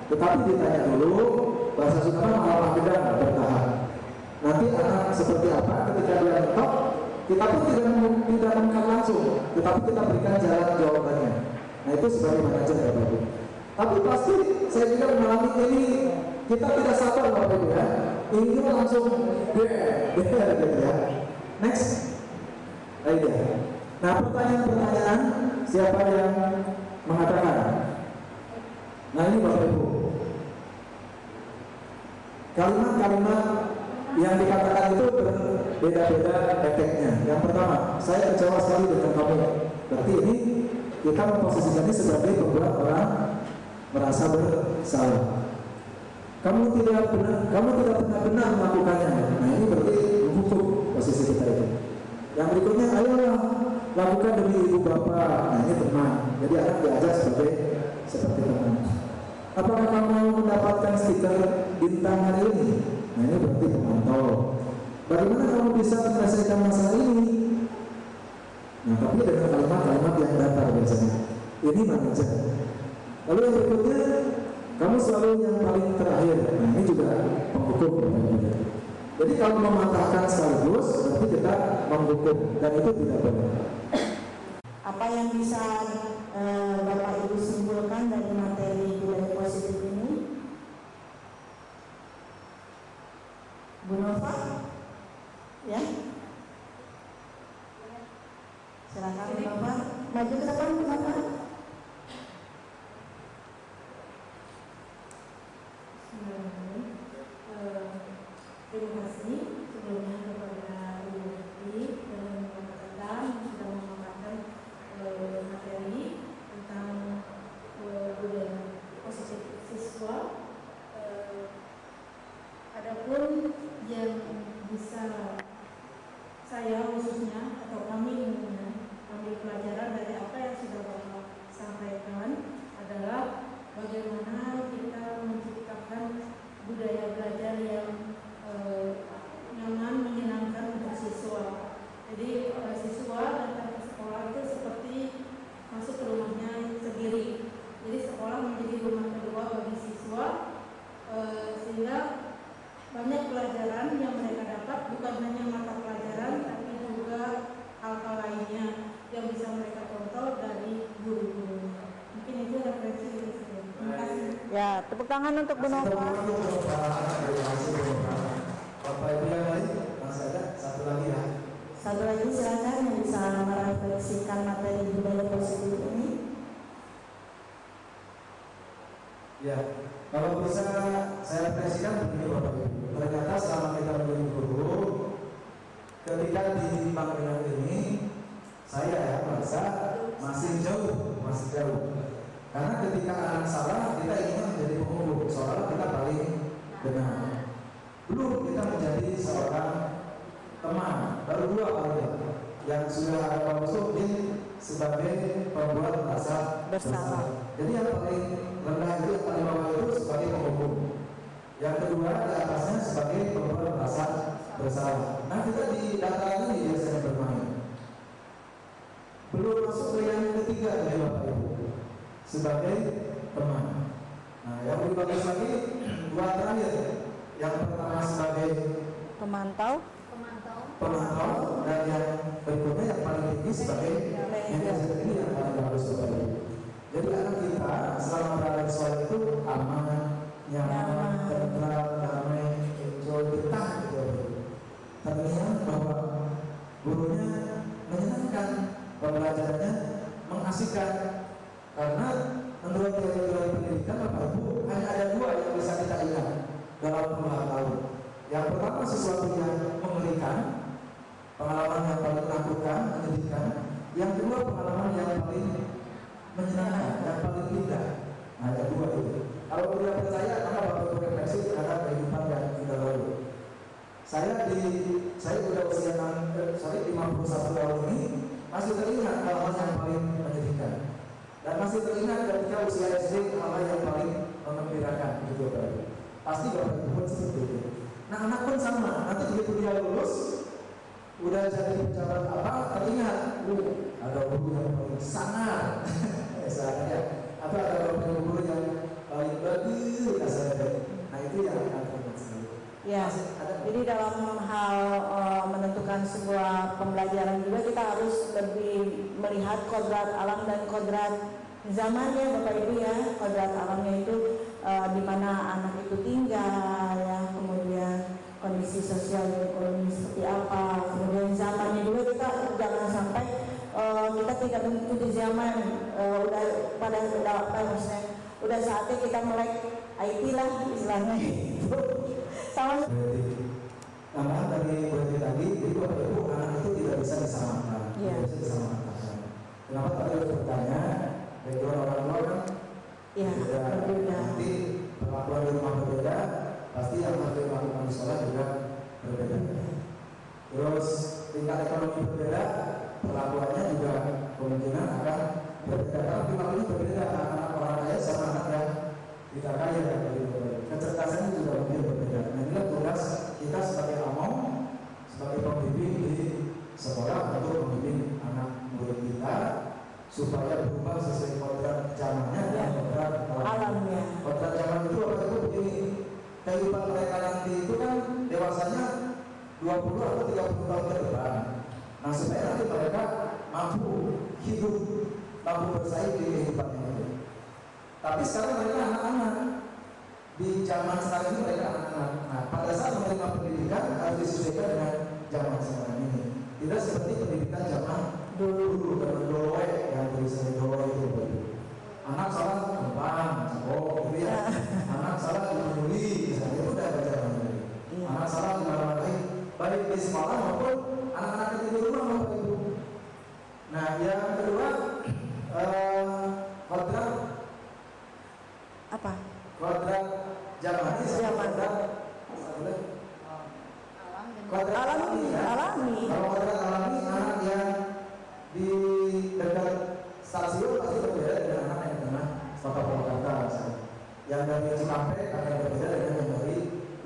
Tetapi ditanya dulu, bahasa Sunda malah gedang bertahap. Nanti anak seperti apa ketika dia mentok, kita pun tidak mengangkat langsung, tetapi kita berikan jalan jawabannya. Nah, itu sebagai manajer ya Bapak Ibu. Tapi pasti saya juga mengalami ini, kita tidak sabar Bapak Ibu ya. Ingin langsung gitu ya. Next, ayo. Nah, pertanyaan-pertanyaan siapa yang mengatakan? Nah, ini Bapak Ibu. Kalimat-kalimat yang dikatakan itu berbeda-beda efeknya. Yang pertama, saya kecewa sekali dengan kamu. Berarti ini kita memposisikannya sebagai pembuat orang merasa bersalah. Kamu tidak pernah benar melakukannya. Nah ini berarti menghukum posisi kita itu. Yang berikutnya, ayolah lakukan demi ibu bapak. Nah ini teman. Jadi anak diajar seperti teman. Apakah kamu mendapatkan stiker bintang hari ini? Nah ini berarti pemantau. Bagaimana kamu bisa menyelesaikan masalah ini? Nah tapi dengan kalimat-kalimat yang datar biasanya. Ini manajer. Lalu yang berikutnya, kamu selalu yang paling terakhir. Nah ini juga penghukum. Jadi kalau mematahkan sekaligus, berarti kita menghukum dan itu tidak benar. Apa yang bisa Bapak Ibu simpulkan dari materi budaya positif ini? Bu Nova? Ya? Silakan Bu Nova. Maju ke depan Bu Nova. Terima kasih sebelumnya kepada Ibu Hati dan Bapak Tata yang sudah memaparkan materi tentang budaya positif siswa. Adapun yang bisa saya khususnya atau kami ambil pelajaran dari apa yang sudah Bapak sampaikan adalah bagaimana kita menciptakan budaya belajar yang nyaman, menyenangkan untuk siswa. Jadi siswa datang ke sekolah itu seperti masuk ke rumahnya sendiri. Jadi sekolah menjadi rumah kedua bagi siswa, sehingga banyak pelajaran yang mereka dapat, bukan hanya mata pelajaran, tapi juga hal-hal lainnya yang bisa mereka contoh dari guru-gurunya. Mungkin itu referensi dari saya. Terima kasih. Ya, tepuk tangan untuk Bu Nova. Bapak Ibu yang lain masih ada satu lagi ya. Satu lagi silakan yang bisa merefleksikan materi budaya positif ini. Ya, kalau bisa saya refleksikan begini Bapak Ibu. Ternyata selama kita menjadi guru, ketika di panggilan ini, saya merasa masih jauh. Karena ketika anak salah, kita ingin menjadi penghukum, soalnya kita paling benar. Belum kita menjadi seorang teman, baru dua paling yang sudah ada masuk sebagai pembuat merasa bersalah. Jadi yang paling rendah itu, yang paling bawah itu sebagai penghukum. Yang kedua di atasnya sebagai pembuat merasa bersalah. Nah kita di dataran ini biasanya bermain. Belum masuk ke yang ketiga dari Bapak Ibu sebagai teman. Nah yang lebih bagus lagi dua terakhir. Yang pertama sebagai pemantau dan yang berikutnya yang paling tinggi sebagai manajer. Ini yang paling bagus Bapak Ibu. Jadi anak kita selama berada di sekolah itu aman, nyaman, tentram, damai, enjoy, betah gitu. Terlihat bahwa gurunya menyenangkan, pembelajarannya mengasihkan. Karena menurut teori pendidikan Bapak Ibu hanya ada dua yang bisa kita ingat dalam puluhan tahun. Yang pertama sesuatu yang mengerikan, pengalaman yang paling menakutkan, menyedihkan. Yang kedua pengalaman yang paling menyenangkan, yang paling indah. Nah ada dua itu. Kalau tidak percaya maka Bapak Ibu refleksi terhadap kehidupan yang sudah lalu. Saya sudah usia 51 tahun ini masih teringat hal-hal yang paling menyedihkan. Dan masih teringat ketika usia SD hal-hal yang paling mengembirakan gitu Bapak Ibu. Pasti Bapak Ibu pun seperti itu. Nah anak pun sama, nanti begitu dia lulus, udah jadi pejabat apa, teringat, ada guru yang paling sangar, misalnya, atau ada guru yang paling bagus, kasarnya. Nah itu yang akan terjadi. Ya, jadi dalam hal menentukan sebuah pembelajaran juga kita harus lebih melihat kodrat alam dan kodrat zamannya Bapak Ibu ya. Kodrat alamnya itu di mana anak itu tinggal ya, kemudian kondisi sosial dan ekonomi seperti apa, kemudian zamannya juga kita jangan sampai kita tidak mengikuti zaman udah pada apa maksudnya udah saatnya kita melek IT lah istilahnya itu. Sama Tambahan dari berarti tadi, jadi Bapak Ibu anak itu tidak bisa disamakan, tidak bisa disamakan. Kenapa tadi harus bertanya? Background orang tua kan Ya, berbeda. Nanti perlakuan di rumah berbeda, pasti yang harus dilakukan di sekolah juga berbeda. Terus tingkat ekonomi berbeda, perlakuannya juga kemungkinan akan berbeda. Karena perilakunya berbeda, anak orang kaya sama anak yang tidak kaya, kecerdasannya juga mungkin berbeda. Nah, inilah tugas kita sebagai among, sebagai pembimbing di sekolah untuk membimbing anak murid kita supaya berubah sesuai kodrat zamannya dan kodrat Alamnya. Kodrat zaman itu apa itu begini, kehidupan mereka nanti itu kan dewasanya 20 atau 30 tahun ke depan. Nah, supaya nanti mereka mampu hidup, mampu bersaing di kehidupannya itu. Tapi sekarang mereka anak-anak, di zaman sekarang ini mereka anak-anak. Nah, pada saat menerima pendidikan harus disesuaikan dengan zaman sekarang ini. Tidak seperti pendidikan zaman dulu zaman dulu yang tulisannya dulu itu. Anak salah gampang, gitu ya. Anak salah menulis, misalnya itu udah baca dulu. Anak salah dimarahi, baik di sekolah maupun anak-anak yang di rumah maupun ibu. Nah, yang kedua, kodrat Apa? kodrat zaman ini kodrat alami. Kalau kodrat alami, anak yang di dekat stasiun pasti berbeda dengan anak yang tengah kota Purwakarta. Yang dari Cikampek akan berbeda dengan yang dari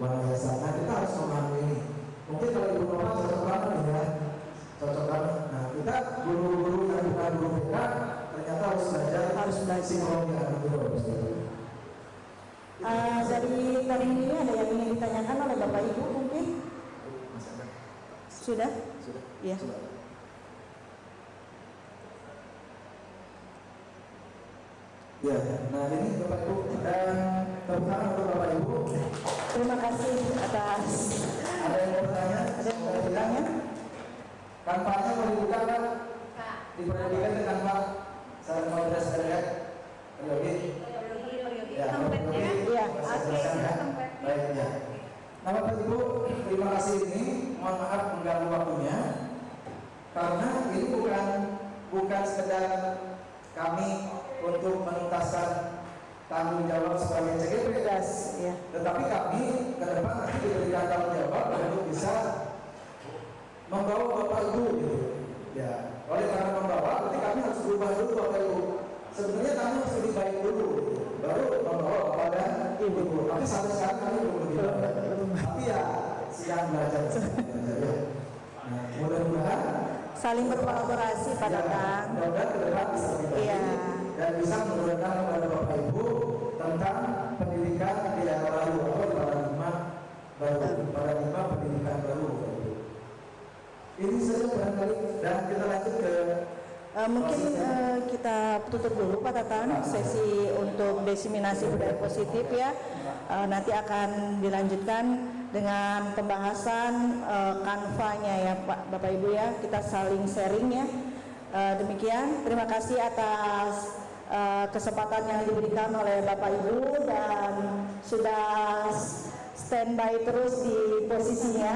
Wanayasa. Nah, kita harus memahami ini. Mungkin kalau ibu bapak cocok banget ya, cocok banget. Nah, kita guru-guru yang bukan guru BK ternyata harus belajar psikologi anak itu. Dari tadi ini ada yang ingin ditanyakan oleh Bapak Ibu mungkin? Sudah? Iya. Ya, nah ini Bapak Ibu dan tepuk tangan untuk Bapak Ibu. Terima kasih atas. Ada yang mau bertanya? Ada yang mau bertanya? Kampanye mau dibuka kan? Diperhatikan dengan Pak. Saya mau jelaskan ya. Yogi. Ya, Iya. Baik ya. Nah, Bapak Ibu, terima kasih ini. Mohon maaf mengganggu waktunya. Karena ini bukan sekedar kami untuk menuntaskan tanggung jawab sebagai CGP, Ya. tetapi kami ke depan nanti diberikan tanggung jawab untuk bisa membawa Bapak Ibu gitu. Ya, oleh karena membawa, berarti kami harus berubah dulu Bapak Ibu. Sebenarnya kami harus lebih baik dulu, baru membawa Bapak dan Ibu. Tapi sampai sekarang kami belum lebih baik. Tapi ya sedang belajar. Ya. Nah, mudah-mudahan Saling berkolaborasi Pak Datang. mudah-mudahan ke depan bisa lebih baik. Iya. Dan bisa menurunkan kepada Bapak Ibu tentang pendidikan di era baru atau paradigma pendidikan baru. Ini saja barangkali dan kita lanjut ke Mungkin kita tutup dulu Pak Tatang sesi untuk diseminasi budaya positif ya. Nanti akan dilanjutkan dengan pembahasan kanvanya ya Bapak Ibu ya. Kita saling sharing ya. Demikian, terima kasih atas kesempatan yang diberikan oleh Bapak Ibu dan sudah standby terus di posisinya.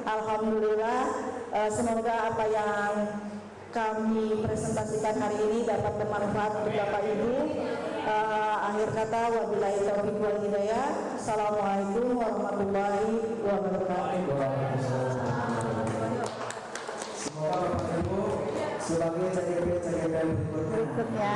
Alhamdulillah, semoga apa yang kami presentasikan hari ini dapat bermanfaat untuk Bapak Ibu. Akhir kata, wabillahi taufiq wal hidayah. Assalamualaikum warahmatullahi wabarakatuh. semoga Bapak Ibu sebagai CGP berikutnya